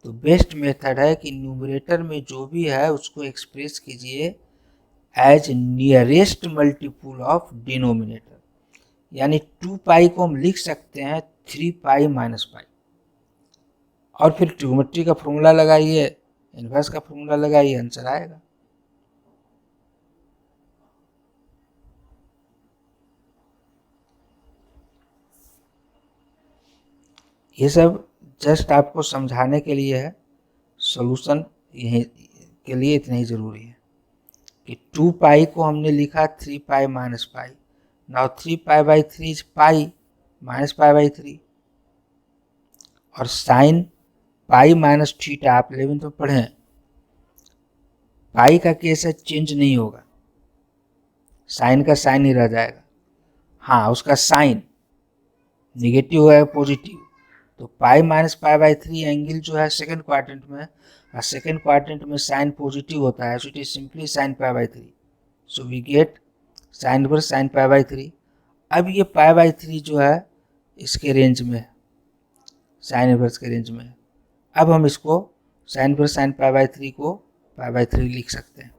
तो बेस्ट मेथड है कि न्यूमरेटर में जो भी है उसको एक्सप्रेस कीजिए as nearest multiple of denominator, यानी 2 पाई को हम लिख सकते हैं 3 पाई माइनस पाई। और फिर ट्रिग्नोमेट्री का फॉर्मूला लगाइए, इनवर्स का फॉर्मूला लगाइए, आंसर आएगा। ये सब जस्ट आपको समझाने के लिए है, सॉल्यूशन यही के लिए इतना ही ज़रूरी है कि 2 पाई को हमने लिखा 3 पाई minus pi. Now 3 pi by 3 is pi minus pi by 3, और साइन पाई माइनस थीटा आप 11th में पढ़े हैं। पाई का केस है चेंज नहीं होगा, साइन का साइन ही रह जाएगा। हाँ, उसका साइन निगेटिव है पॉजिटिव, तो pi minus pi by 3 angle जो है सेकंड क्वाड्रेंट में, और सेकंड क्वाड्रेंट में साइन पॉजिटिव होता है, so it is simply sine pi by 3। So we get sine inverse sine pi by 3। अब ये पाई बाई 3 जो है इसके रेंज में है, साइन इनवर्स के रेंज में है। अब हम इसको sign inverse sine pi by 3 को पाई बाई 3 लिख सकते हैं।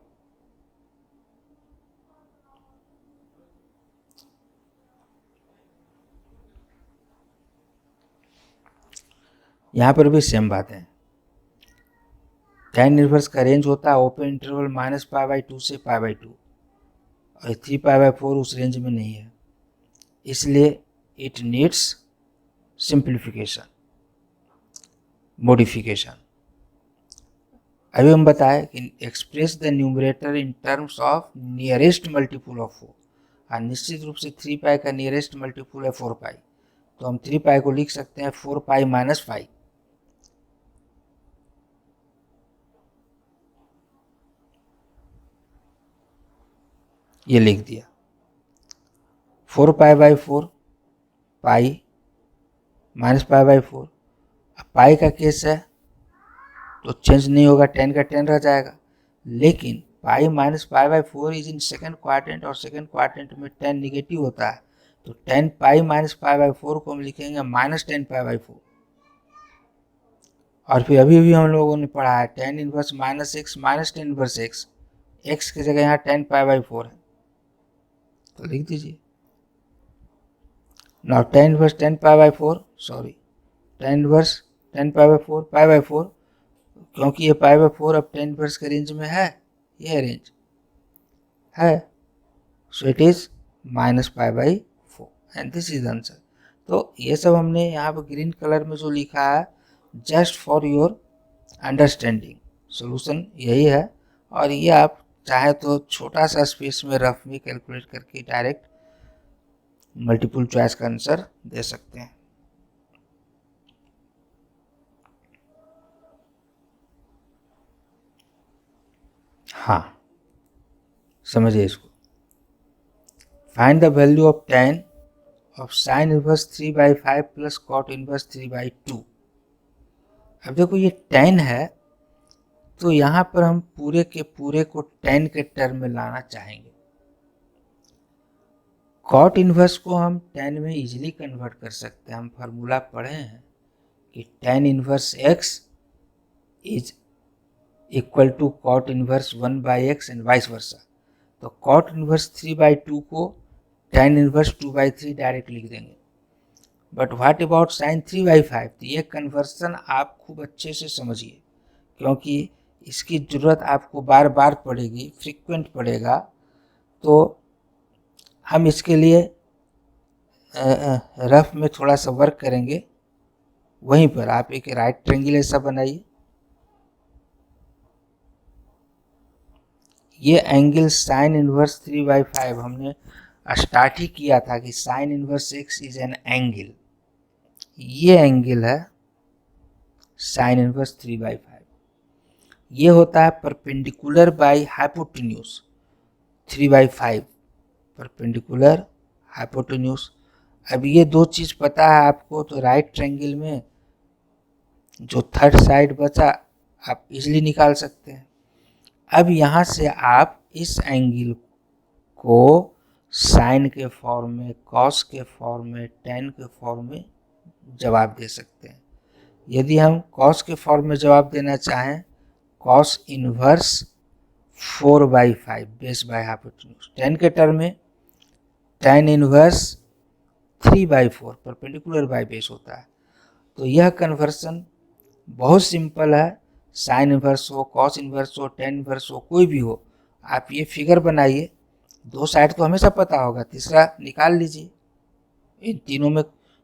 यहाँ पर भी सेम बात है, tan इनवर्स का रेंज होता है open interval minus pi by 2 से पाई बाई 2, और 3 पाई बाई 4 उस रेंज में नहीं है, इसलिए इट नीड्स सिंप्लीफिकेशन, मॉडिफिकेशन। अभी हम बताएं कि express the numerator in terms of nearest multiple of 4, और निश्चित रूप से 3 पाई का नियरेस्ट मल्टीपल है 4 पाई, तो हम 3 पाई को लिख सकते हैं 4 पाई माइनस 5। ये लिख दिया 4 पाई by 4 pi minus pi by 4। अब पाई का केस है तो चेंज नहीं होगा, 10 का 10 रह जाएगा, लेकिन पाई minus pi by 4 is in second quadrant, और सेकंड क्वाड्रेंट में 10 निगेटिव होता है, तो 10 पाई माइनस पाई बाई 4 को हम लिखेंगे माइनस 10 पाई बाई 4। और फिर अभी भी हम लोगों ने पढ़ा है tan inverse minus X minus tan inverse x, x की जगह यहाँ 10 पाई बाई 4 है, तो लिख दीजिए। Now tan inverse 10 pi by 4, sorry tan inverse 10 pi by 4, क्योंकि ये पाई बाई 4 अब 10 इनवर्स के रेंज में है, ये रेंज है, so it is minus pi by 4 and this is answer. तो ये सब हमने यहाँ पर ग्रीन कलर में जो लिखा है just for your understanding, solution यही है। और ये आप चाहे तो छोटा सा स्पेस में रफ में कैलकुलेट करके डायरेक्ट मल्टीपल चॉइस का आंसर दे सकते हैं। हाँ, समझिए इसको। Find the value of tan of sine inverse 3/5 plus cot inverse 3/2। अब देखो ये tan है, तो यहाँ पर हम पूरे के पूरे को tan के टर्म में लाना चाहेंगे। कॉट इनवर्स को हम tan में इजीली कन्वर्ट कर सकते हैं, हम फार्मूला पढ़े हैं कि tan inverse x is equal to cot inverse 1/x and vice versa. तो कॉट इनवर्स 3/2 को tan इनवर्स 2/3 डायरेक्ट लिख देंगे। But what about sine 3/5? तो ये कन्वर्सन आप खूब अच्छे से समझिए, क्योंकि इसकी ज़रूरत आपको बार बार पड़ेगी, फ्रीक्वेंट पड़ेगा। तो हम इसके लिए रफ में थोड़ा सा वर्क करेंगे। वहीं पर आप एक राइट ट्रायंगल ऐसा बनाइए, ये एंगल साइन इनवर्स 3/5 हमने स्टार्ट ही किया था कि sign inverse x is an angle, ये एंगल है साइन इनवर्स 3/5। ये होता है perpendicular by hypotenuse 3/5, perpendicular hypotenuse. अब ये दो चीज़ पता है आपको, तो राइट ट्रायंगल में जो थर्ड साइड बचा आप इजीली निकाल सकते हैं। अब यहाँ से आप इस एंगल को साइन के फॉर्म में, कॉस के फॉर्म में, टेन के फॉर्म में जवाब दे सकते हैं। यदि हम कॉस के फॉर्म में जवाब देना चाहें, cos inverse 4/5 base by half hypotenuse. tan के टर्म में tan inverse 3/4 perpendicular by base होता है। तो यह कन्वर्सन बहुत सिंपल है। साइन इनवर्स हो, कॉस इनवर्स हो, tan इनवर्स हो, कोई भी हो, आप ये फिगर बनाइए। दो साइड तो हमेशा पता होगा, तीसरा निकाल लीजिए। इन तीनों में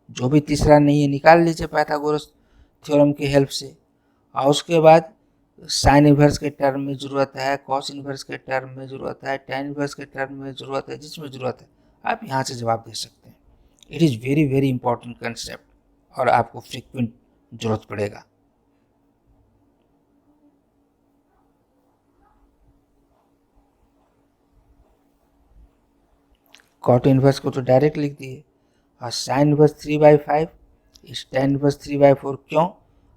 जो भी तीसरा नहीं है निकाल लीजिए पाइथागोरस थ्योरम की हेल्प से। और उसके बाद साइन इनवर्स के टर्म में ज़रूरत है, कॉस इनवर्स के टर्म में ज़रूरत है, tan इनवर्स के टर्म में ज़रूरत है, जिसमें ज़रूरत है आप यहाँ से जवाब दे सकते हैं। It is very very important concept और आपको फ्रिक्वेंट जरूरत पड़ेगा। कॉट इनवर्स को तो डायरेक्ट लिख दिए, और साइन इनवर्स 3/5 इस tan इनवर्स 3/4 क्यों?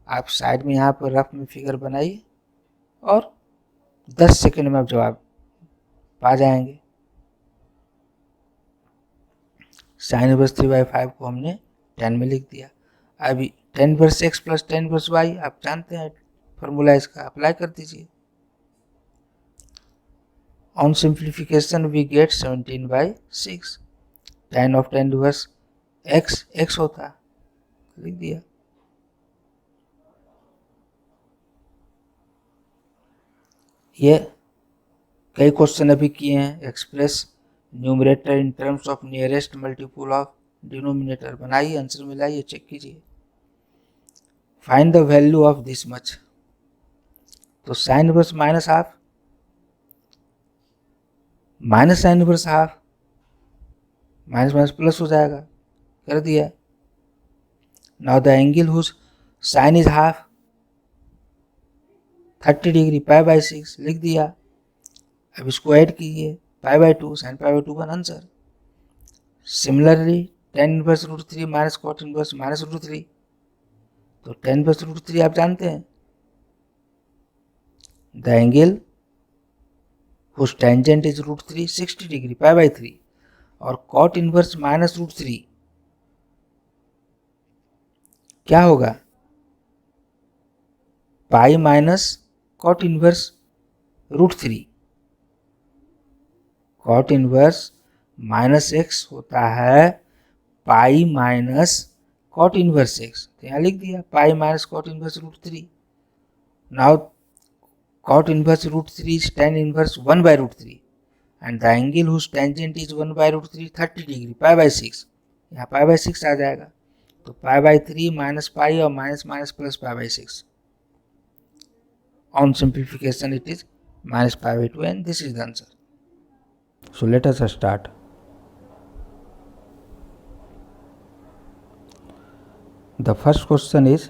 आप साइड में यहाँ पर रफ में फिगर बनाइए और 10 सेकंड में आप जवाब पा जाएंगे। साइन इनवर्स 3/5 को हमने 10 में लिख दिया। अभी tan inverse x plus tan inverse y आप जानते हैं फॉर्मूला, इसका अप्लाई कर दीजिए। On simplification we get 17/6। tan of tan inverse x होता, लिख दिया। ये कई क्वेश्चन अभी किए हैं। Express numerator in terms of nearest multiple of denominator, बनाइए, आंसर मिलाइए, चेक कीजिए। Find the value of this much. तो sine inverse minus half, minus sine inverse half, minus minus plus हो जाएगा, कर दिया। Now the angle whose sine is half 30 degree π/6, लिख दिया। अब इसको ऐड कीजिए, π/2 sin π/2 का आंसर। Similarly tan inverse √3 minus cot inverse minus √3, तो tan इनवर्स √3 आप जानते हैं। The angle whose tangent is √3 60 degree π/3, और कॉट इनवर्स माइनस √3 क्या होगा? Pi minus cot inverse √3। Cot inverse minus x होता है pi minus cot inverse x, तो यहाँ लिख दिया pi minus cot inverse √3। Now cot inverse √3 is tan inverse 1/√3 and the angle whose tangent is 1/√3 30 degree π/6, यहाँ π/6 आ जाएगा। तो π/3 माइनस पाई और minus minus plus π/6। On simplification it is minus π/2 and this is the answer. So let us start. The first question is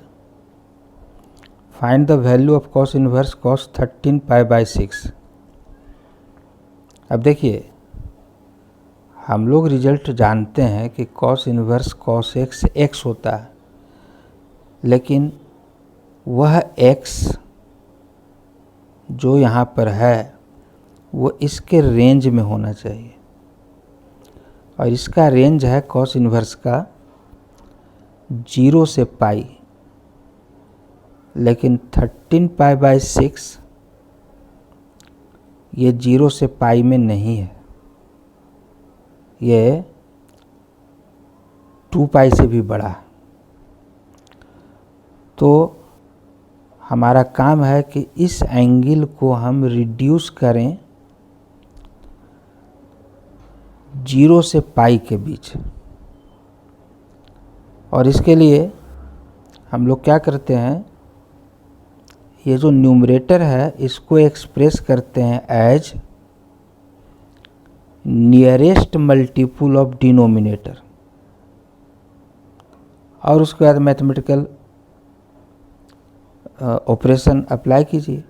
find the value of cos inverse cos 13 π/6। अब देखिए, हम लोग रिजल्ट जानते हैं कि cos inverse cos x x होता है, लेकिन वह x जो यहाँ पर है वो इसके रेंज में होना चाहिए, और इसका रेंज है cos इनवर्स का 0 से पाई, लेकिन 13 π/6 ये 0 से पाई में नहीं है, ये 2 पाई से भी बड़ा है। तो हमारा काम है कि इस एंगल को हम रिड्यूस करें 0 से पाई के बीच, और इसके लिए हम लोग क्या करते हैं, ये जो न्यूमरेटर है इसको एक्सप्रेस करते हैं as nearest multiple of denominator, और उसके बाद मैथमेटिकल ऑपरेशन अप्लाई कीजिए।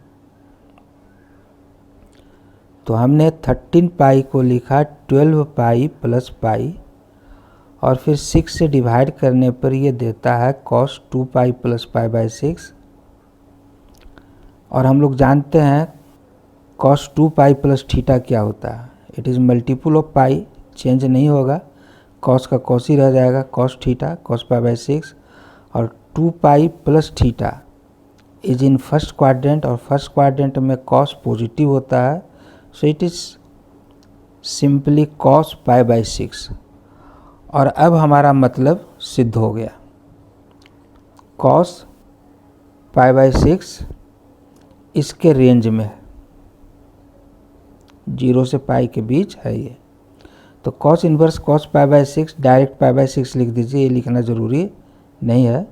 तो हमने 13 पाई को लिखा 12 पाई प्लस पाई, और फिर 6 से डिवाइड करने पर ये देता है cos 2 पाई प्लस π/6, और हम लोग जानते हैं cos 2 पाई प्लस थीटा क्या होता है, it is multiple of pi, change नहीं होगा, cos का cos ही रह जाएगा, cos थीटा cos π/6, और 2 pi plus theta is in first quadrant, और फर्स्ट क्वाड्रेंट में cos पॉजिटिव होता है, so it is simply cos pi by 6। और अब हमारा मतलब सिद्ध हो गया। cos पाई बाई 6 इसके रेंज में है, 0 से पाई के बीच है ये। तो cos inverse cos pi by 6 direct pi by 6 लिख दीजिए, ये लिखना ज़रूरी नहीं है।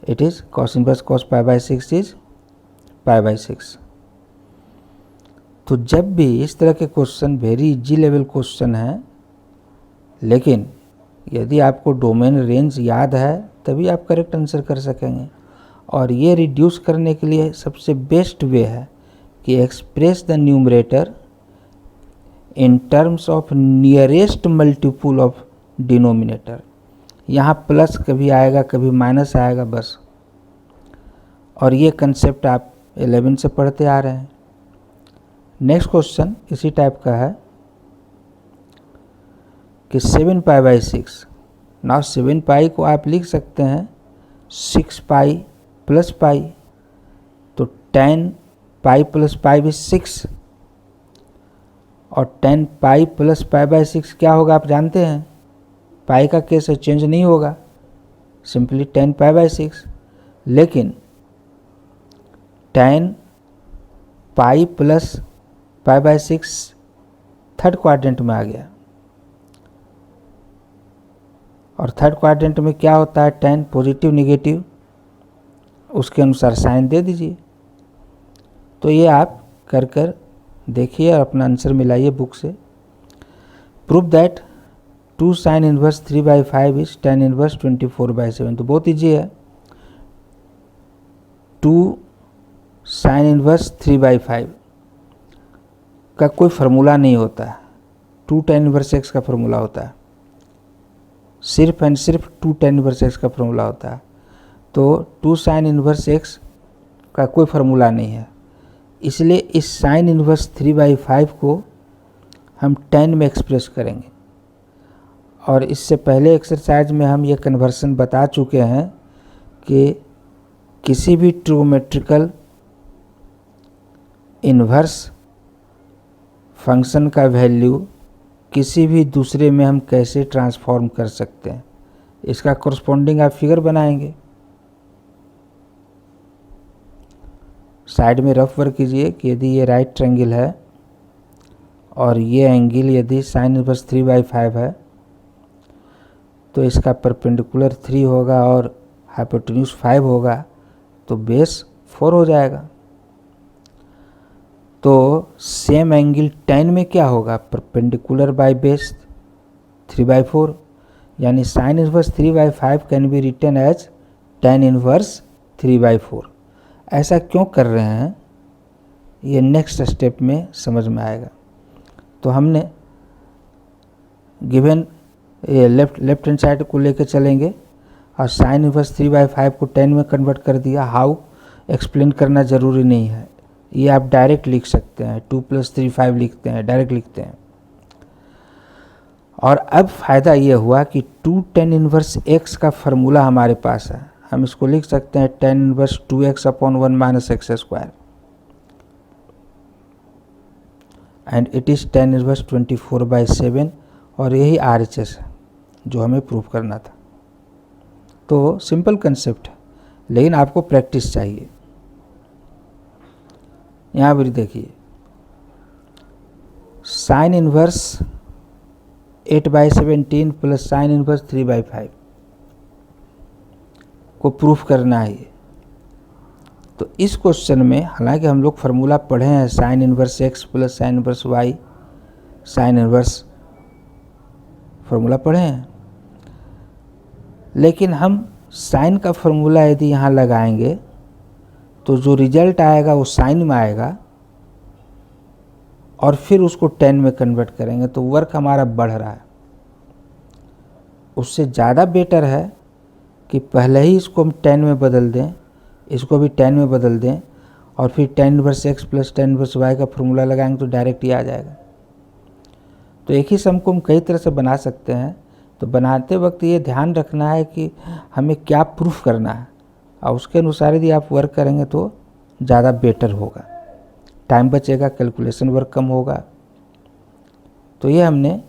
It is cos inverse cos pi by 6 is pi by 6। तो जब भी इस तरह के question very easy level question हैं, लेकिन यदि आपको डोमेन रेंज याद है तभी आप करेक्ट आंसर कर सकेंगे। और ये रिड्यूस करने के लिए सबसे बेस्ट वे है कि express the numerator in terms of nearest multiple of denominator. यहाँ प्लस कभी आएगा कभी माइनस आएगा बस। और ये कंसेप्ट आप 11 से पढ़ते आ रहे हैं। नेक्स्ट क्वेश्चन इसी टाइप का है कि 7 पाई बाई 6। नाउ 7 पाई को आप लिख सकते हैं 6 पाई प्लस पाई, तो 10 पाई प्लस पाई भी 6, और 10 पाई प्लस पाई बाई 6 क्या होगा आप जानते हैं? पाई का केस है, चेंज नहीं होगा, सिंपली 10 पाई बाई 6। लेकिन 10 pi plus pi by 6 third quadrant में आ गया, और थर्ड क्वाड्रेंट में क्या होता है? 10 पॉजिटिव निगेटिव, उसके अनुसार साइन दे दीजिए। तो ये आप कर कर देखिए और अपना आंसर मिलाइए बुक से। Prove that 2 sine inverse 3 by 5 is tan inverse 24 by 7। तो बहुत ईजी है। 2 साइन इनवर्स 3 बाई 5 का कोई फार्मूला नहीं होता है, 2 tan इनवर्स x का फार्मूला होता है, सिर्फ एंड सिर्फ 2 tan इनवर्स x का फार्मूला होता है। तो 2 साइन इनवर्स x का कोई फार्मूला नहीं है, इसलिए इस साइन इनवर्स 3 बाई 5 को हम tan में एक्सप्रेस करेंगे। और इससे पहले एक्सरसाइज में हम ये कन्वर्सन बता चुके हैं कि किसी भी ट्रिगोमेट्रिकल इन्वर्स फंक्शन का वैल्यू किसी भी दूसरे में हम कैसे ट्रांसफॉर्म कर सकते हैं, इसका कॉरस्पॉन्डिंग आप फिगर बनाएंगे। साइड में रफ वर्क कीजिए कि यदि ये राइट ट्रायंगल है और ये एंगल यदि साइन इनवर्स 3 बाई 5 है, तो इसका परपेंडिकुलर 3 होगा और हाइपोटेन्यूज 5 होगा, तो बेस 4 हो जाएगा। तो सेम एंगल tan में क्या होगा? परपेंडिकुलर बाय बेस 3 बाई 4, यानी sine inverse 3 by 5 can be written as tan inverse 3 by 4। ऐसा क्यों कर रहे हैं ये नेक्स्ट स्टेप में समझ में आएगा। तो हमने गिवन ये लेफ्ट हैंड साइड को लेकर चलेंगे और साइन इनवर्स 3 बाई 5 को tan में कन्वर्ट कर दिया। हाउ एक्सप्लेन करना ज़रूरी नहीं है, ये आप डायरेक्ट लिख सकते हैं। 2 + 3 5 लिखते हैं, डायरेक्ट लिखते हैं। और अब फ़ायदा ये हुआ कि 2 tan इनवर्स x का फार्मूला हमारे पास है, हम इसको लिख सकते हैं tan inverse 2x upon 1 minus x square, and it is tan inverse 24 by 7, और यही RHS है जो हमें प्रूव करना था। तो सिंपल कंसेप्ट है, लेकिन आपको प्रैक्टिस चाहिए। यहाँ पर देखिए sine inverse 8 by 17 plus sign inverse 3 by 5 को प्रूफ करना है। तो इस क्वेश्चन में हालांकि हम लोग फार्मूला पढ़े हैं sine inverse x plus sine inverse y, sine inverse formula पढ़े हैं, लेकिन हम साइन का फार्मूला यदि यहाँ लगाएंगे तो जो रिजल्ट आएगा वो साइन में आएगा, और फिर उसको tan में कन्वर्ट करेंगे तो वर्क हमारा बढ़ रहा है। उससे ज़्यादा बेटर है कि पहले ही इसको हम tan में बदल दें, इसको भी tan में बदल दें, और फिर tan inverse x plus tan inverse y का फार्मूला लगाएंगे तो डायरेक्ट ही आ जाएगा। तो एक ही सम को हम कई तरह से बना सकते हैं। तो बनाते वक्त ये ध्यान रखना है कि हमें क्या प्रूफ करना है, और उसके अनुसार यदि आप वर्क करेंगे तो ज़्यादा बेटर होगा। टाइम बचेगा, कैलकुलेशन वर्क कम होगा। तो ये हमने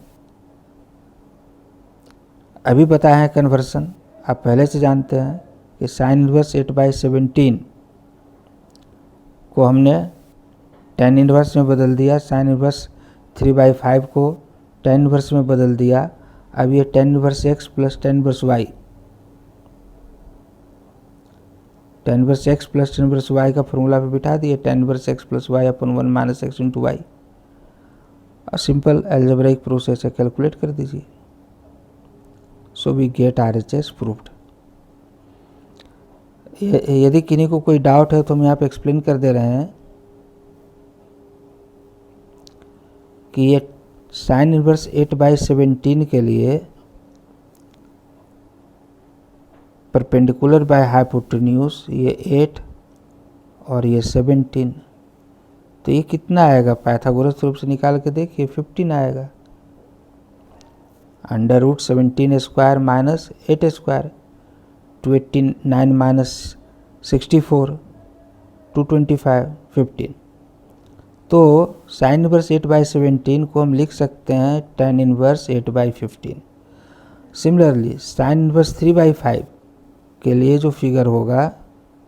अभी बताया है कन्वर्सन, आप पहले से जानते हैं कि साइन इनवर्स 8/17 को हमने tan इनवर्स में बदल दिया, साइन इनवर्स 3/5 को tan इनवर्स में बदल दिया। अब ये tan inverse x plus tan inverse y, tan inverse x plus tan inverse y का फॉर्मूला पे बिठा दिए, tan inverse x plus y अपन 1 माइनस एक्स इंटू वाई। और सिंपल एल्जेब्रिक प्रोसेस है, कैलकुलेट कर दीजिए। So we get RHS proved. यदि किन्हीं को कोई डाउट है तो हम यहाँ पे एक्सप्लेन कर दे रहे हैं कि ये साइन इनवर्स 8/17 के लिए परपेंडिकुलर बाय हाइपोटेन्यूज ये 8 और ये 17, तो ये कितना आएगा? पाइथागोरस रूप से निकाल के देखिए, 15 आएगा। √17 स्क्वायर माइनस 8 स्क्वायर, 289 माइनस 64, 225, 15। तो साइन इनवर्स 8/17 को हम लिख सकते हैं tan inverse 8/15। Similarly sign inverse 3/5 के लिए जो फिगर होगा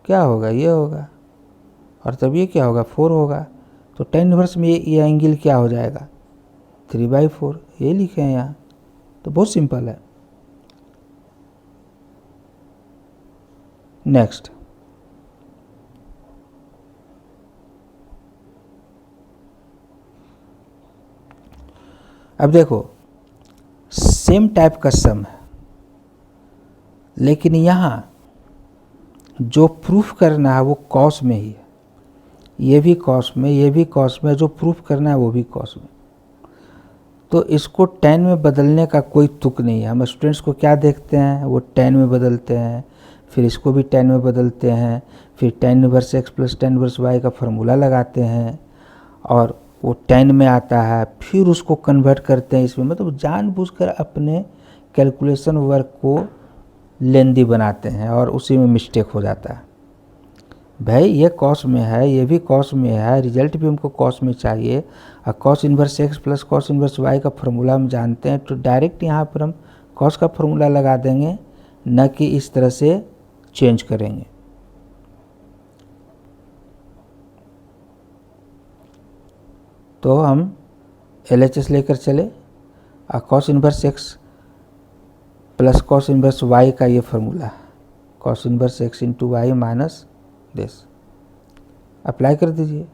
क्या होगा? ये होगा, और तब ये क्या होगा? 4 होगा। तो tan इनवर्स में ये एंगल क्या हो जाएगा? 3/4, ये लिखे हैं यहाँ। तो बहुत सिंपल है। नेक्स्ट, अब देखो सेम टाइप का सम है, लेकिन यहाँ जो प्रूफ करना है वो कॉस में ही है। ये भी कॉस में, ये भी कॉस में, जो प्रूफ करना है वो भी कॉस में। तो इसको tan में बदलने का कोई तुक नहीं है। हम स्टूडेंट्स को क्या देखते हैं? वो tan में बदलते हैं, फिर इसको भी tan में बदलते हैं, फिर tan inverse x plus tan inverse y का फॉर्मूला लगाते हैं और वो tan में आता है, फिर उसको कन्वर्ट करते हैं इसमें। मतलब जानबूझकर अपने कैलकुलेशन वर्क को लेंदी बनाते हैं और उसी में मिस्टेक हो जाता है। भाई ये कॉस में है, ये भी कॉस में है, रिजल्ट भी हमको कॉस में चाहिए। और cos inverse x plus cos inverse y का फॉर्मूला हम जानते हैं, तो डायरेक्ट यहाँ पर हम कॉस का फॉर्मूला लगा देंगे, न कि इस तरह से चेंज करेंगे। तो हम LHS लेकर चले और cos inverse x plus cos inverse y का ये formula, cos inverse x into y minus this, apply कर दीजिए।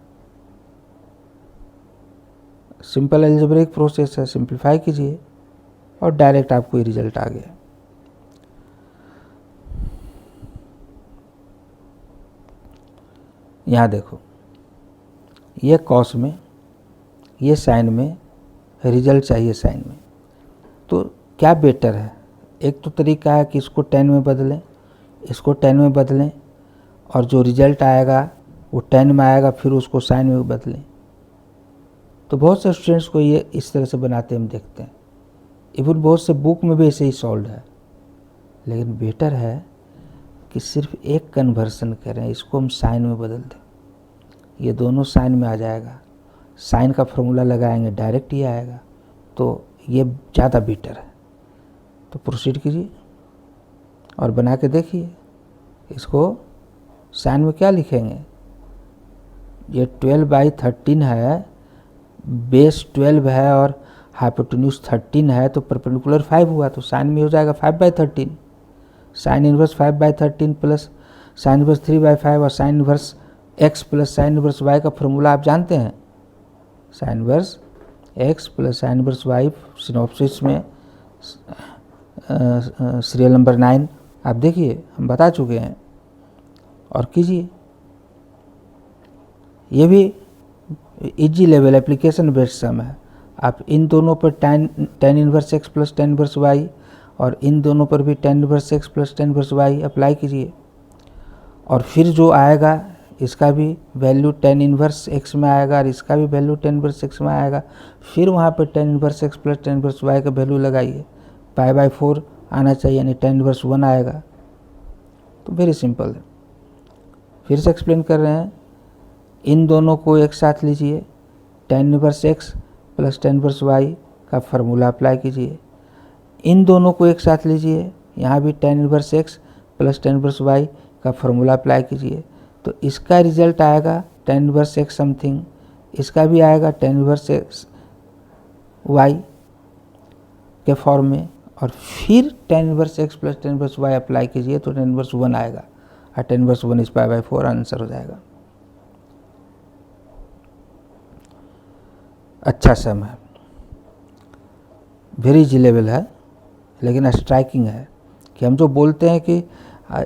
सिंपल अलजेब्रिक प्रोसेस है, सिंप्लीफाई कीजिए और डायरेक्ट आपको ये रिजल्ट आ गया। यहाँ देखो, ये कॉस में, ये साइन में, रिजल्ट चाहिए साइन में। तो क्या बेटर है? एक तो तरीका है कि इसको tan में बदलें, इसको tan में बदलें, और जो रिजल्ट आएगा वो tan में आएगा, फिर उसको साइन में बदलें। तो बहुत से स्टूडेंट्स को ये इस तरह से बनाते हम देखते हैं। इवन बहुत से बुक में भी ऐसे ही सॉल्व है। लेकिन बेटर है कि सिर्फ एक कन्वर्सन करें, इसको हम साइन में बदल दें, ये दोनों साइन में आ जाएगा। साइन का फॉर्मूला लगाएंगे, डायरेक्ट ही आएगा। तो ये ज़्यादा बेटर है। तो प्रोसीड कीजिए और बना के देखिए। इसको साइन में क्या लिखेंगे? ये 12/13 है, बेस 12 है और हाइपोटेन्यूज 13 है, तो परपेंडिकुलर 5 हुआ, तो साइन में हो जाएगा 5/13। Sine inverse 5/13 plus sign inverse 3/5 और sign inverse x plus sine inverse y का फॉर्मूला आप जानते हैं। Sine inverse x plus sine inverse y synopsis में सीरियल नंबर 9 आप देखिए, हम बता चुके हैं, और कीजिए। ये भी इजी लेवल एप्लीकेशन बेस्ड सम है। आप इन दोनों पर tan inverse x plus tan inverse y और इन दोनों पर भी tan inverse x plus tan inverse y apply कीजिए, और फिर जो आएगा इसका भी वैल्यू tan इनवर्स x में आएगा और इसका भी वैल्यू tan इनवर्स x में आएगा। फिर वहाँ पर tan inverse x plus tan inverse y का वैल्यू लगाइए, π/4 आना चाहिए, यानी tan इनवर्स 1 आएगा। तो वेरी सिंपल है। फिर से एक्सप्लेन कर रहे हैं, इन दोनों को एक साथ लीजिए, tan inverse x plus tan inverse y का फार्मूला अप्लाई कीजिए। इन दोनों को एक साथ लीजिए, यहाँ भी tan inverse x plus tan inverse y का फार्मूला अप्लाई कीजिए। तो इसका रिजल्ट आएगा tan इनवर्स x समथिंग, इसका भी आएगा tan इनवर्स x y के फॉर्म में, और फिर tan inverse x plus tan inverse y apply कीजिए तो tan इनवर्स 1 आएगा, और tan inverse 1 is pi by 4 answer हो जाएगा। अच्छा सम है, वेरी इजिलेबल है, लेकिन स्ट्राइकिंग है कि हम जो बोलते हैं कि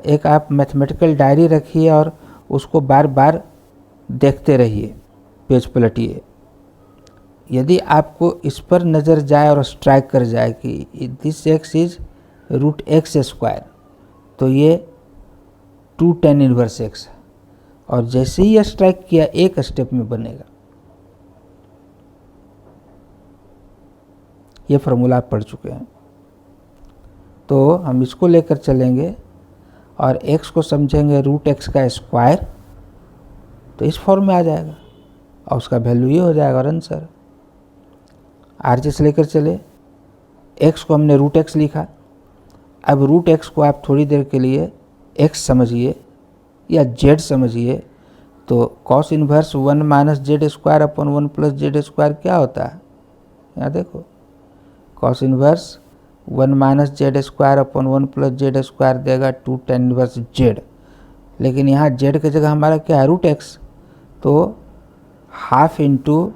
एक आप मैथमेटिकल डायरी रखिए और उसको बार बार देखते रहिए, पेज पलटिए। यदि आपको इस पर नज़र जाए और स्ट्राइक कर जाए कि this x is root x square, तो ये 2 tan इनवर्स एक्स है, और जैसे ही स्ट्राइक किया एक स्टेप में बनेगा। ये फार्मूला आप पढ़ चुके हैं, तो हम इसको लेकर चलेंगे और x को समझेंगे रूट एक्स का स्क्वायर, तो इस फॉर्म में आ जाएगा और उसका वैल्यू ये हो जाएगा और आंसर। RHS लेकर चले, x को हमने रूट एक्स लिखा, अब रूट एक्स को आप थोड़ी देर के लिए x समझिए या z समझिए, तो cos inverse 1 minus Z square upon 1 plus Z square क्या होता है, यहाँ देखो, cos inverse 1 minus Z square upon 1 plus Z square देगा 2 tan इनवर्स जेड, लेकिन यहाँ जेड की जगह हमारा क्या है रूट एक्स, तो half into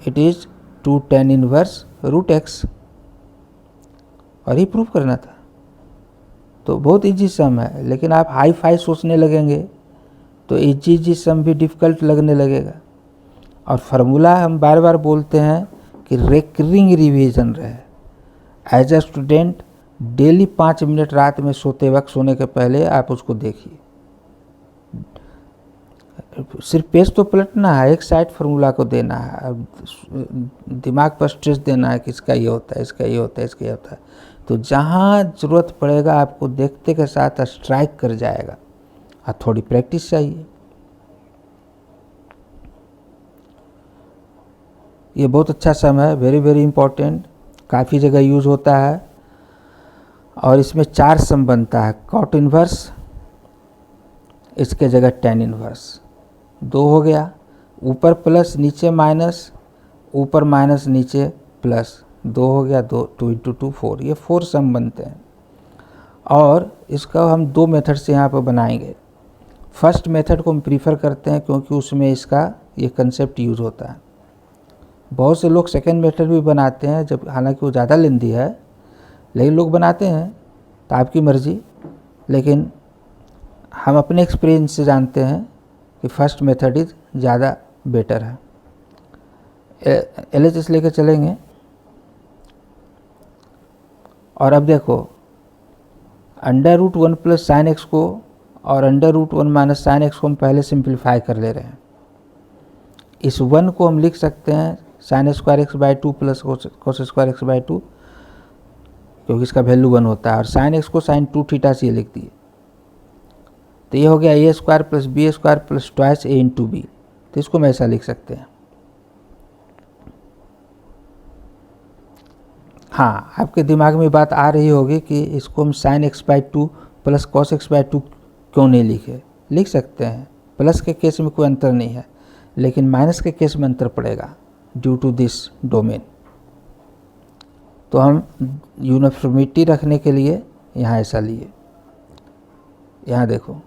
it is 2 tan inverse root x, और ही प्रूफ करना था। तो बहुत इजी सम है, लेकिन आप हाई फाई सोचने लगेंगे तो इजी सम भी डिफ़िकल्ट लगने लगेगा। और फार्मूला हम बार बार बोलते हैं कि रिकरिंग रिवीजन रहे। As a student daily 5 minute रात में सोते वक्त, सोने के पहले आप उसको देखिए। सिर्फ पेज तो पलटना है, एक साइड फार्मूला को देना है, दिमाग पर स्ट्रेस देना है कि इसका ये होता है, इसका ये होता है, इसका ये होता है। तो जहाँ ज़रूरत पड़ेगा आपको देखते के साथ स्ट्राइक कर जाएगा, और थोड़ी प्रैक्टिस चाहिए। ये बहुत अच्छा सम है, वेरी वेरी इंपॉर्टेंट, काफ़ी जगह यूज़ होता है, और इसमें 4 सम बनता है। कॉट इन्वर्स, इसके जगह tan इन्वर्स, 2 हो गया, ऊपर प्लस नीचे माइनस, ऊपर माइनस नीचे प्लस, 2 हो गया, 2 इंटू 2 4, ये 4 सम बनते हैं। और इसका हम 2 मेथड से यहाँ पर बनाएंगे। फर्स्ट मेथड को हम प्रीफर करते हैं क्योंकि उसमें इसका ये कंसेप्ट यूज़ होता है। बहुत से लोग सेकेंड मेथड भी बनाते हैं, जब हालांकि वो ज़्यादा लेंदी है, लेकिन लोग बनाते हैं, तो आपकी मर्ज़ी। लेकिन हम अपने एक्सपीरियंस से जानते हैं कि फर्स्ट मेथड इज ज़्यादा बेटर है। LHS लेकर चलेंगे, और अब देखो under root 1 plus sine x को और under root 1 minus sine x को हम पहले सिंप्लीफाई कर ले रहे हैं। इस 1 को हम लिख सकते हैं sine square x by 2 plus cos square x by 2, क्योंकि इसका वैल्यू 1 होता है, और साइन एक्स को साइन 2 थीटा से लिख दिए, तो ये हो गया A square plus B square plus twice A into B. तो इसको हम ऐसा लिख सकते हैं। हाँ, आपके दिमाग में बात आ रही होगी कि इसको हम sine x by 2 plus cos x by 2 क्यों नहीं लिखे। लिख सकते हैं, प्लस के केस में कोई अंतर नहीं है, लेकिन माइनस के केस में अंतर पड़ेगा ड्यू टू दिस डोमेन। तो हम यूनिफॉर्मिटी रखने के लिए यहाँ ऐसा लिए। यहाँ देखो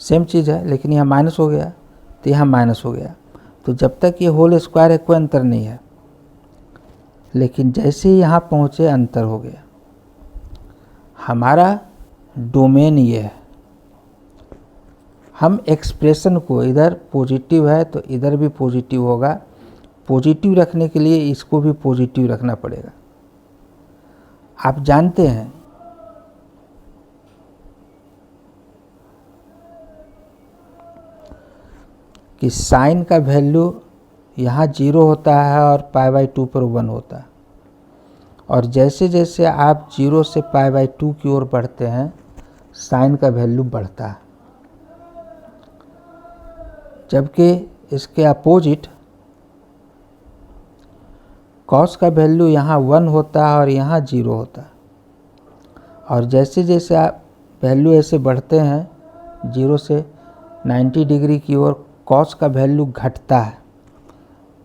सेम चीज़ है, लेकिन यहाँ माइनस हो गया तो यहाँ माइनस हो गया, तो जब तक ये होल स्क्वायर है कोई अंतर नहीं है, लेकिन जैसे ही यहाँ पहुँचे अंतर हो गया। हमारा डोमेन ये है, हम एक्सप्रेशन को, इधर पॉजिटिव है तो इधर भी पॉजिटिव होगा, पॉजिटिव रखने के लिए इसको भी पॉजिटिव रखना पड़ेगा। आप जानते हैं कि साइन का वैल्यू यहाँ 0 होता है और पाई बाई 2 पर 1 होता है, और जैसे जैसे आप 0 से पाई बाई 2 की ओर बढ़ते हैं साइन का वैल्यू बढ़ता है, जबकि इसके अपोजिट कॉस का वैल्यू यहाँ 1 होता है और यहाँ 0 होता है, और जैसे जैसे आप वैल्यू ऐसे बढ़ते हैं 0 से 90 डिग्री की ओर कॉस का वैल्यू घटता है।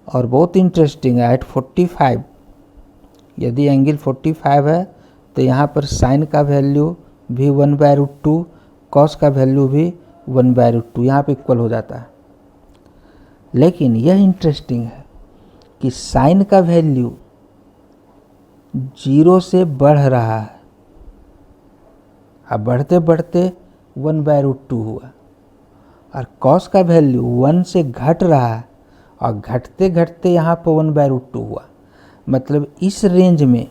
और बहुत इंटरेस्टिंग है, एट 45 यदि एंगल 45 है तो यहाँ पर साइन का वैल्यू भी 1/√2, कॉस का वैल्यू भी 1/√2 यहाँ पे इक्वल हो जाता है। लेकिन यह इंटरेस्टिंग है कि साइन का वैल्यू 0 से बढ़ रहा है, अब बढ़ते बढ़ते 1/√2 हुआ, और कॉस का वैल्यू 1 से घट रहा है और घटते घटते यहाँ पर 1/√2 हुआ। मतलब इस रेंज में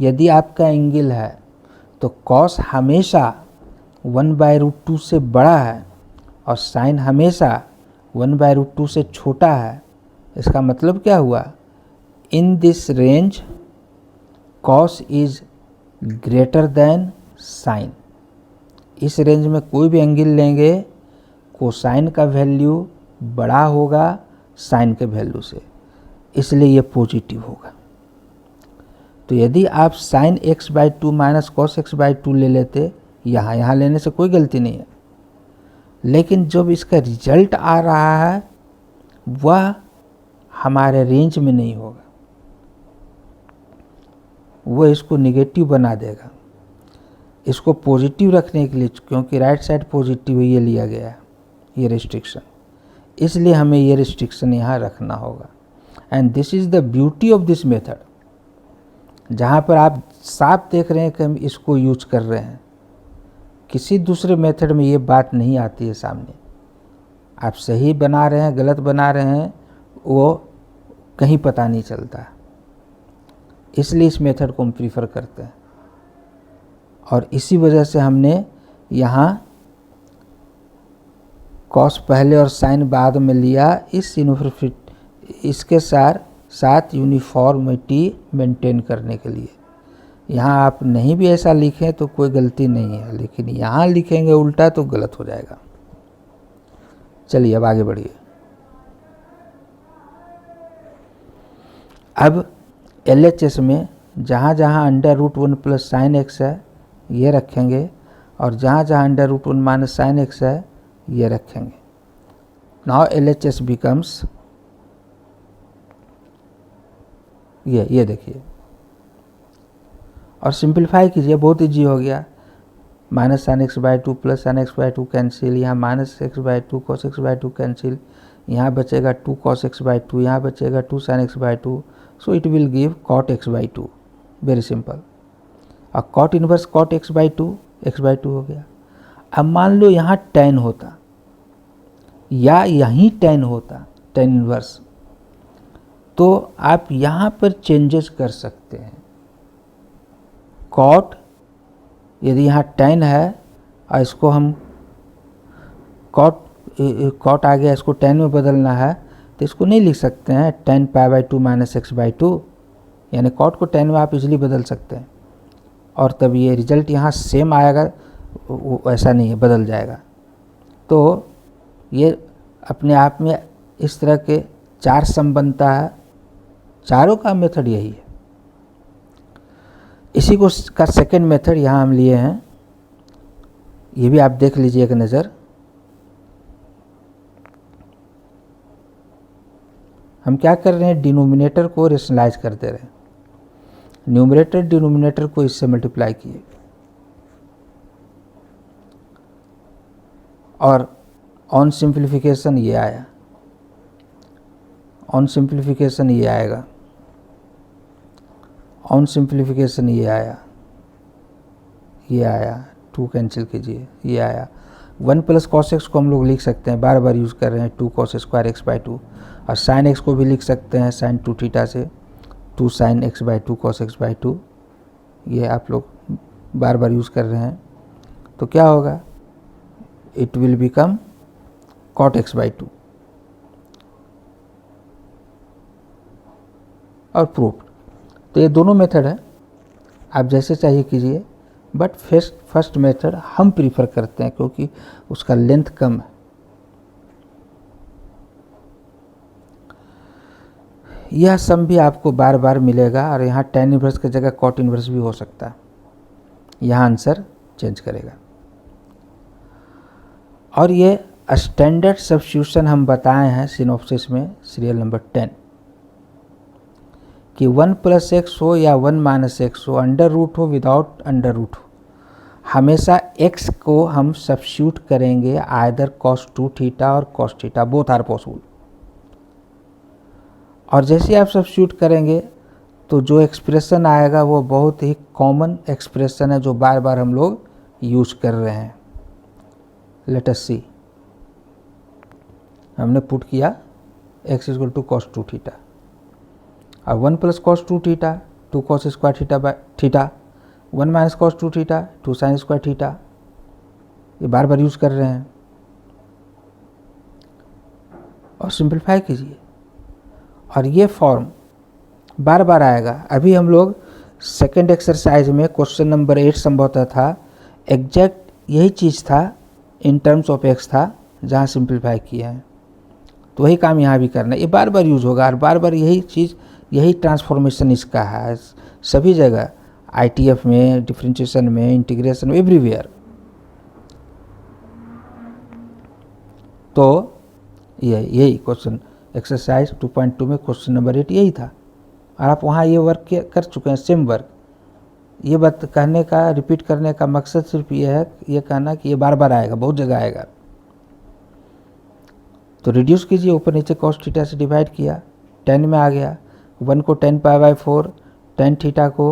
यदि आपका एंगल है तो कॉस हमेशा 1/√2 से बड़ा है और साइन हमेशा 1/√2 से छोटा है। इसका मतलब क्या हुआ, in this range cos is greater than sine. इस रेंज में कोई भी एंगल लेंगे कोसाइन का वैल्यू बड़ा होगा साइन के वैल्यू से, इसलिए ये पॉजिटिव होगा। तो यदि आप sign x/2 minus cos x/2 ले लेते, यहाँ लेने से कोई गलती नहीं है, लेकिन जब इसका रिजल्ट आ रहा है वह हमारे रेंज में नहीं होगा, वह इसको निगेटिव बना देगा। इसको पॉजिटिव रखने के लिए, क्योंकि राइट साइड पॉजिटिव ये लिया गया है, ये रिस्ट्रिक्शन, इसलिए हमें ये रिस्ट्रिक्शन यहाँ रखना होगा। And this is the beauty of this method, जहाँ पर आप साफ देख रहे हैं कि हम इसको यूज कर रहे हैं। किसी दूसरे मेथड में ये बात नहीं आती है सामने। आप सही बना रहे हैं गलत बना रहे हैं वो कहीं पता नहीं चलता, इसलिए इस मेथड को हम प्रीफर करते हैं। और इसी वजह से हमने यहाँ कॉस पहले और साइन बाद में लिया, इसके साथ यूनिफॉर्मिटी मेंटेन करने के लिए। यहाँ आप नहीं भी ऐसा लिखें तो कोई गलती नहीं है, लेकिन यहाँ लिखेंगे उल्टा तो गलत हो जाएगा। चलिए अब आगे बढ़िए। अब LHS में जहाँ जहाँ √1 प्लस साइन एक्स है ये रखेंगे, और जहाँ जहाँ √1 माइनस साइन एक्स है ये रखेंगे। नाउ LHS बिकम्स ये देखिए, और सिंप्लीफाई कीजिए, बहुत ईजी हो गया। Minus sine x/2 plus sine x/2 cancel, यहाँ minus x/2 cos x/2 cancel, यहाँ बचेगा 2 cos x/2, यहाँ बचेगा 2 sin x/2, so it will give cot x/2, very simple. और cot इनवर्स cot x/2 हो गया। अब मान लो यहाँ tan होता या यहीं tan होता, tan इनवर्स, तो आप यहाँ पर चेंजेस कर सकते हैं। cot यदि यहाँ tan है और इसको हम cot आ गया, इसको tan में बदलना है तो इसको नहीं लिख सकते हैं tan π/2 माइनस x/2, यानी cot को tan में आप इजीली बदल सकते हैं, और तब ये रिजल्ट यहाँ सेम आएगा, ऐसा नहीं है, बदल जाएगा। तो ये अपने आप में इस तरह के 4 सम बनता है, चारों का मेथड यही है। इसी को का सेकेंड मेथड यहाँ हम लिए हैं, ये भी आप देख लीजिए एक नज़र। हम क्या कर रहे हैं, डिनोमिनेटर को रेशनलाइज कर दे रहे हैं। न्यूमरेटर डिनोमिनेटर को इससे मल्टीप्लाई किए, और ऑन सिंप्लीफिकेशन ये आया, ऑन सिंप्लीफिकेशन ये आएगा, ऑन सिंप्लीफिकेशन ये आया, 2 कैंसिल कीजिए, ये आया। 1 प्लस कॉस एक्स को हम लोग लिख सकते हैं, बार बार यूज़ कर रहे हैं, 2 cos स्क्वायर x/2, और साइन एक्स को भी लिख सकते हैं साइन 2 थीटा से, 2 sin x/2 cos x/2, ये आप लोग बार बार यूज़ कर रहे हैं। तो क्या होगा, it will become cot x/2, और प्रूफ। तो ये दोनों मेथड है, आप जैसे चाहिए कीजिए, बट फर्स्ट मेथड हम प्रीफर करते हैं क्योंकि उसका लेंथ कम है। यह सम भी आपको बार बार मिलेगा और यहाँ tan इनवर्स की जगह cot इनवर्स भी हो सकता है, यहाँ आंसर चेंज करेगा। और ये स्टैंडर्ड सब्स्टिट्यूशन हम बताए हैं सिनॉप्सिस में सीरियल नंबर 10 कि 1 + x हो या 1 - x हो, अंडर रूट हो विदाउट अंडर रूट हो, हमेशा x को हम सब्स्टिट्यूट करेंगे आइदर cos 2 थीटा और cos theta, both are possible. और जैसे आप सब्स्टिट्यूट करेंगे तो जो एक्सप्रेशन आएगा वो बहुत ही कॉमन एक्सप्रेशन है जो बार बार हम लोग यूज कर रहे हैं। लेट अस सी, हमने पुट किया x = cos 2 थीटा, अब 1 + cos 2 theta 2 cos square theta by theta, 1 - cos 2 theta 2 sin square theta, ये बार बार यूज कर रहे हैं। और सिंप्लीफाई कीजिए और ये फॉर्म बार बार आएगा। अभी हम लोग सेकेंड एक्सरसाइज में क्वेश्चन नंबर 8 संभवतः था, एग्जैक्ट यही चीज़ था इन टर्म्स ऑफ x था जहाँ सिंप्लीफाई किया है, तो वही काम यहाँ भी करना है। ये बार बार यूज होगा और बार बार यही चीज़, यही ट्रांसफॉर्मेशन इसका है सभी जगह, ITF में, डिफरेंशिएशन में, इंटीग्रेशन में, एवरीवेयर। तो यही क्वेश्चन एक्सरसाइज 2.2 में क्वेश्चन नंबर 8 यही था और आप वहाँ ये वर्क कर चुके हैं, सेम वर्क। ये बात कहने का, रिपीट करने का मकसद सिर्फ ये है, ये कहना कि ये बार बार आएगा, बहुत जगह आएगा। तो रिड्यूस कीजिए, ऊपर नीचे cos थीटा से डिवाइड किया, 10 में आ गया, 1 को 10π/4, tan थीटा को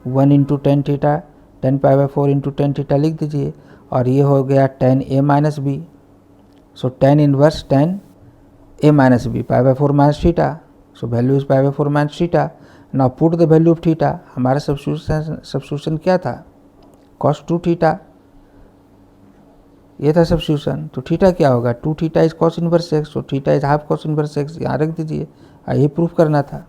1 × tan थीटा, 10π/4 × tan थीटा लिख दीजिए और ये हो गया tan A - B। So tan inverse tan A - B, π/4 - theta, so value is π/4 - theta. Now put the value of theta, हमारा सब्स्टिट्यूशन क्या था, cos 2 थीटा, ये था सब्स्टिट्यूशन। तो थीटा क्या होगा, 2 theta is cos inverse x, तो theta is half cos inverse x, यहाँ रख दीजिए, यही प्रूफ करना था।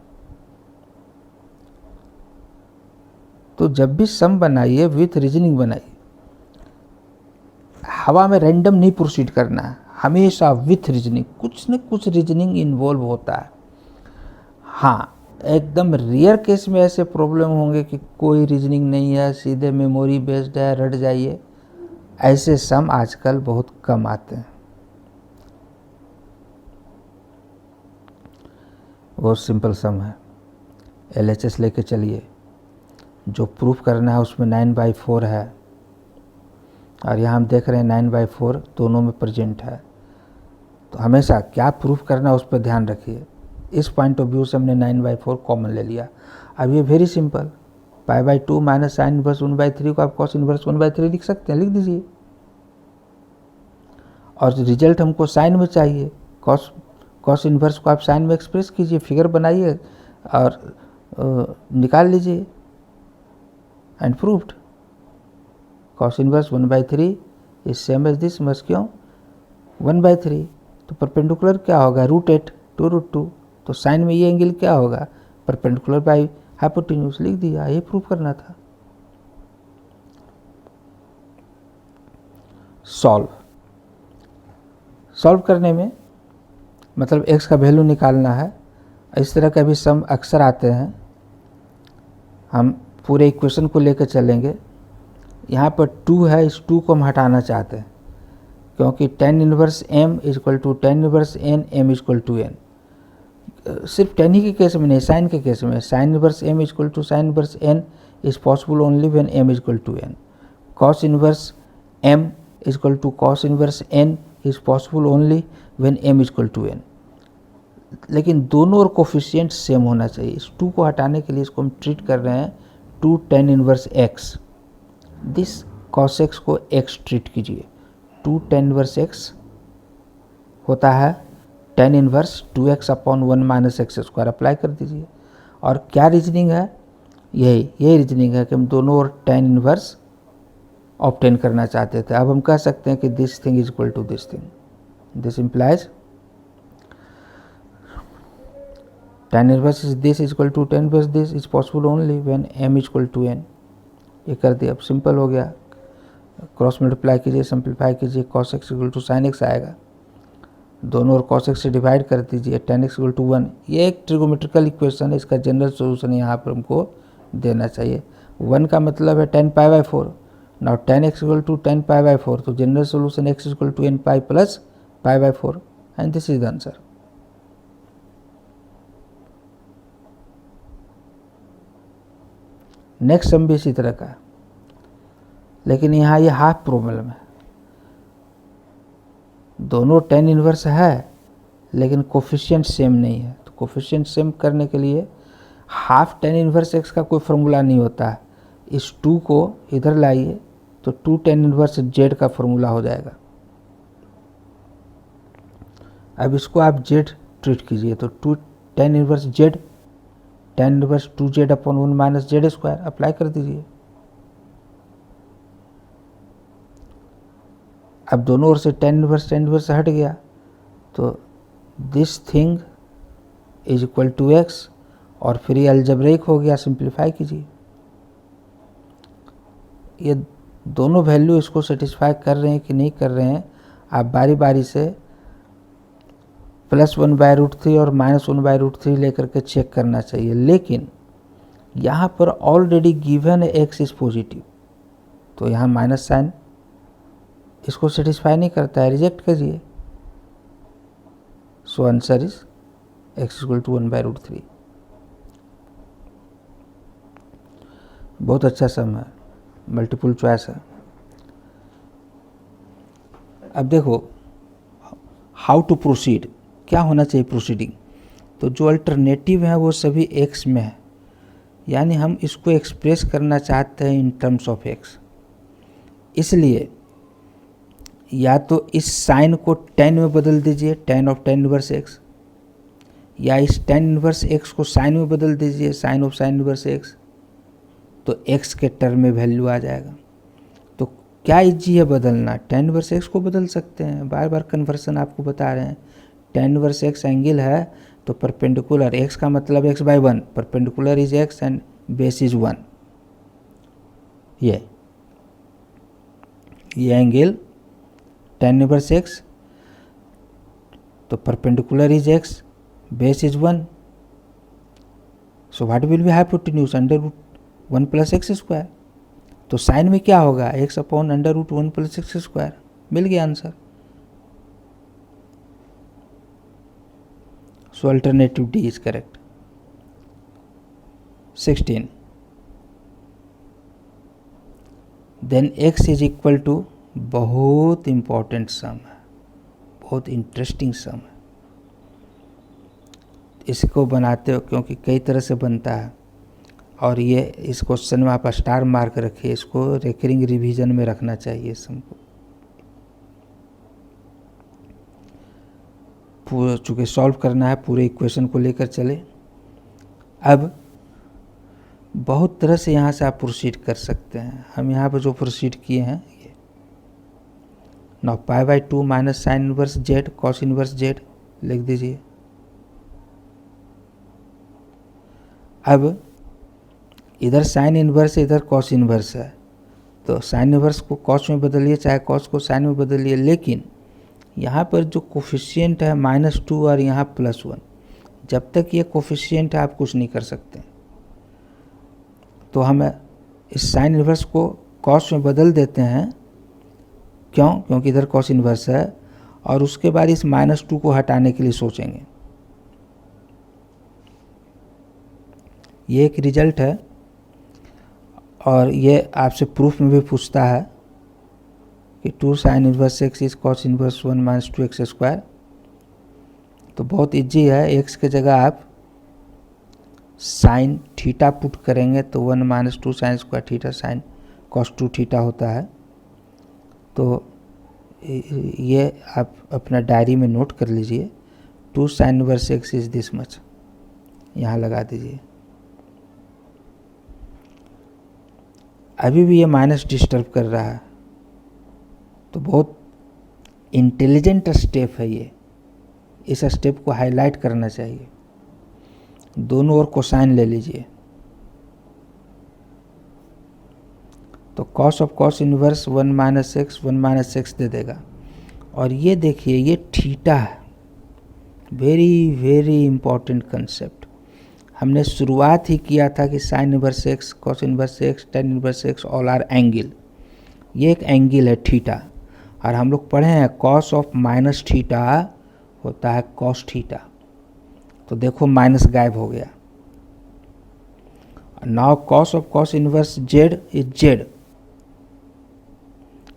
तो जब भी सम बनाइए विथ रीजनिंग बनाइए, हवा में रैंडम नहीं प्रोसीड करना है, हमेशा विथ रीजनिंग, कुछ न कुछ रीजनिंग इन्वॉल्व होता है। हाँ, एकदम रेयर केस में ऐसे प्रॉब्लम होंगे कि कोई रीजनिंग नहीं है, सीधे मेमोरी बेस्ड है, रट जाइए, ऐसे सम आजकल बहुत कम आते हैं। बहुत सिंपल सम है, LHS लेके चलिए, जो प्रूफ करना है उसमें 9/4 है और यहाँ हम देख रहे हैं 9/4 दोनों में प्रेजेंट है। तो हमेशा क्या प्रूफ करना है उस पर ध्यान रखिए। इस पॉइंट ऑफ व्यू से हमने 9/4 कॉमन ले लिया। अब ये वेरी सिंपल, π/2 - sin इनवर्स 1/3 को आप cos इनवर्स 1/3 लिख सकते हैं, लिख दीजिए। और रिजल्ट हमको साइन में चाहिए, cos इनवर्स को आप साइन में एक्सप्रेस कीजिए, फिगर बनाइए और निकाल लीजिए, and proved. cos inverse 1/3 is same as this, बस क्यों 1/3, तो परपेंडिकुलर क्या होगा, √8 2 √2, तो साइन में ये एंगल क्या होगा, परपेंडिकुलर बाई हाइपोटेन्यूज, लिख दिया, ये प्रूफ करना था। सॉल्व करने में मतलब x का वैल्यू निकालना है। इस तरह का भी सम अक्सर आते हैं, हम पूरे इक्वेशन को लेकर चलेंगे। यहाँ पर 2 है, इस 2 को हम हटाना चाहते हैं क्योंकि tan inverse m = tan inverse n, m = n। सिर्फ tan ही के केस में नहीं, साइन के केस में, sin inverse m = sin inverse n is possible only when m = n। cos inverse m = cos inverse n is possible only when m = n। लेकिन दोनों और कोफिशिएंट सेम होना चाहिए। इस 2 को हटाने के लिए इसको हम ट्रीट कर रहे हैं 2 tan inverse x, this cos x को x ट्रीट कीजिए, 2 tan इनवर्स x होता है tan inverse 2x/1 - x², apply कर दीजिए। और क्या रीजनिंग है, यही रीजनिंग है कि हम दोनों और tan इनवर्स ऑब्टेन करना चाहते थे। अब हम कह सकते हैं कि this thing is equal to this thing, this implies tan inverse this is equal to tan inverse this is possible only when m = n। ये कर दिया, अब सिंपल हो गया, क्रॉस मल्टीप्लाई कीजिए, सिंप्लीफाई कीजिए, cos x = sin x आएगा, दोनों ओर cos x से डिवाइड कर दीजिए, tan x = 1। ये एक ट्रिगोमेट्रिकल इक्वेशन है, इसका जनरल सोल्यूशन यहाँ पर हमको देना चाहिए। 1 का मतलब है tan π/4। Now tan x = tan π/4, तो general solution x = nπ + π/4 and this is the answer. Next sum भी इसी तरह का है, लेकिन यहाँ ये हाफ प्रॉब्लम है। दोनों tan इनवर्स है लेकिन कोफिशिएंट सेम नहीं है। तो कोफिशिएंट सेम करने के लिए हाफ tan इनवर्स x का कोई फॉर्मूला नहीं होता है। इस 2 को इधर लाइए तो 2 tan इनवर्स z का फॉर्मूला हो जाएगा। अब इसको आप z ट्रीट कीजिए, तो 2 tan inverse z, tan inverse 2z/1 - z² apply कर दीजिए। अब दोनों ओर से tan इनवर्स हट गया, तो this thing is equal to x, और फिर ये अलजेब्रिक हो गया, सिंप्लीफाई कीजिए। ये दोनों वैल्यू इसको सेटिस्फाई कर रहे हैं कि नहीं कर रहे हैं, आप बारी बारी से +1/√3 और -1/√3 लेकर के चेक करना चाहिए। लेकिन यहाँ पर ऑलरेडी गिवन है x इज पॉजिटिव, तो यहाँ माइनस साइन इसको सेटिस्फाई नहीं करता है, रिजेक्ट कीजिए। सो आंसर इज x = 1/√3। बहुत अच्छा सम है, मल्टीपल चॉइस है। अब देखो हाउ टू प्रोसीड, क्या होना चाहिए प्रोसीडिंग। तो जो अल्टरनेटिव है वो सभी x में है, यानी हम इसको एक्सप्रेस करना चाहते हैं इन टर्म्स ऑफ x। इसलिए या तो इस साइन को tan में बदल दीजिए, tan of tan inverse x, या इस tan इनवर्स x को साइन में बदल दीजिए, sine of sine inverse x, तो x के टर्म में वैल्यू आ जाएगा। तो क्या इजी है बदलना, tan इनवर्स x को बदल सकते हैं, बार बार कन्वर्सन आपको बता रहे हैं। tan इनवर्स x एंगल है तो परपेंडिकुलर, x का मतलब x/1, perpendicular is x and base is 1। ये एंगल tan इनवर्स x, तो perpendicular is x, base is 1, so what will be hypotenuse √1 + x²। तो साइन में क्या होगा, x/√1 + x²। मिल गया answer. So alternative D is correct. 16 then x is equal to, बहुत इंपॉर्टेंट सम है, बहुत इंटरेस्टिंग सम है। इसको बनाते हो क्योंकि कई तरह से बनता है, और ये इस क्वेश्चन में आप स्टार मार्क रखिए, इसको रिकरिंग रिवीजन में रखना चाहिए इस सम को। पूरा चूँकि सॉल्व करना है, पूरे इक्वेशन को लेकर चले। अब बहुत तरह से यहाँ से आप प्रोसीड कर सकते हैं। हम यहाँ पर जो प्रोसीड किए हैं ये, now π/2 minus sine inverse z cos inverse z लिख दीजिए। अब इधर साइन इनवर्स है, इधर कॉस इनवर्स है, तो साइन इनवर्स को कॉस में बदलिए, चाहे कॉस को साइन में बदलिए। लेकिन यहाँ पर जो कोफिशिएंट है -2 और यहाँ +1, जब तक ये कोफिशिएंट है आप कुछ नहीं कर सकते। तो हम इस साइन इनवर्स को कॉस में बदल देते हैं, क्यों, क्योंकि इधर कॉस इनवर्स है, और उसके बाद इस -2 को हटाने के लिए सोचेंगे। ये एक रिजल्ट है, और ये आपसे प्रूफ में भी पूछता है कि 2 sin inverse x is cos inverse 1 - 2x²। तो बहुत इजी है, x के जगह आप साइन थीटा पुट करेंगे तो 1 - 2 sin² theta sine cos 2 theta होता है। तो ये आप अपना डायरी में नोट कर लीजिए, 2 sin inverse x is this much, यहाँ लगा दीजिए। अभी भी ये माइनस डिस्टर्ब कर रहा है, तो बहुत इंटेलिजेंट स्टेप है ये, इस स्टेप को हाईलाइट करना चाहिए। दोनों ओर कोसाइन ले लीजिए, तो cos of cos inverse 1 - x 1 - x दे देगा। और ये देखिए ये थीटा है, वेरी वेरी इंपॉर्टेंट कंसेप्ट। हमने शुरुआत ही किया था कि sign inverse x, cos inverse x, ten inverse x all R angle. ये एक एंगल है थीटा, और हम लोग पढ़े हैं कॉस ऑफ माइनस थीटा होता है कॉस थीटा। तो देखो माइनस गायब हो गया। Now cos of cos inverse Z is Z.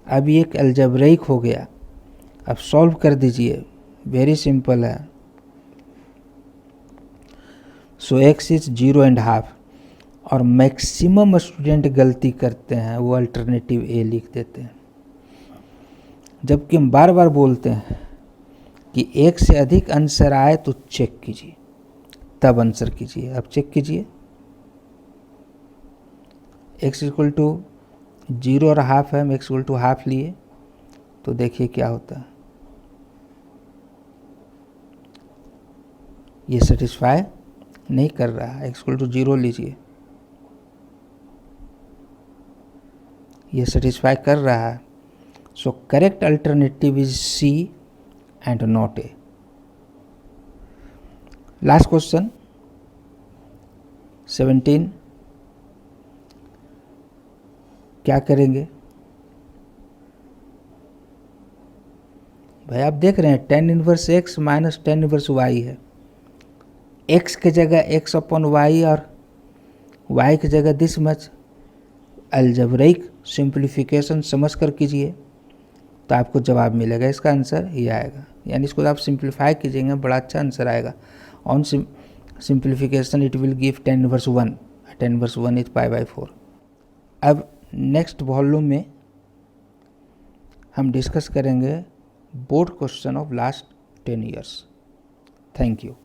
अब ये एक अलजेब्रिक हो गया। अब सॉल्व कर दीजिए, वेरी सिंपल है। सो एक्स इज 0.5। और मैक्सिमम स्टूडेंट गलती करते हैं, वो अल्टरनेटिव ए लिख देते हैं, जबकि हम बार बार बोलते हैं कि एक से अधिक आंसर आए तो चेक कीजिए, तब आंसर कीजिए। अब चेक कीजिए, x इक्वल टू 0 और हाफ है, हम x इक्वल टू हाफ लिए, तो देखिए क्या होता है। ये सेटिस्फाई नहीं कर रहा है, x इक्वल टू 0 लीजिए, ये सेटिस्फाई कर रहा है। So correct alternative is C and not A. Last question 17, क्या करेंगे भाई? आप देख रहे हैं tan inverse x minus tan inverse y है। एक्स की जगह एक्स अपॉन वाई और वाई की जगह दिस मच। अलजेब्रिक सिंप्लीफिकेशन समझ कर कीजिए तो आपको जवाब मिलेगा, इसका आंसर ये आएगा। यानी इसको आप सिंप्लीफाई कीजिएगा, बड़ा अच्छा आंसर आएगा। On simplification it will give tan inverse 1, tan inverse 1 is π/4। अब नेक्स्ट वॉल्यूम में हम डिस्कस करेंगे board question of last 10 years। Thank you.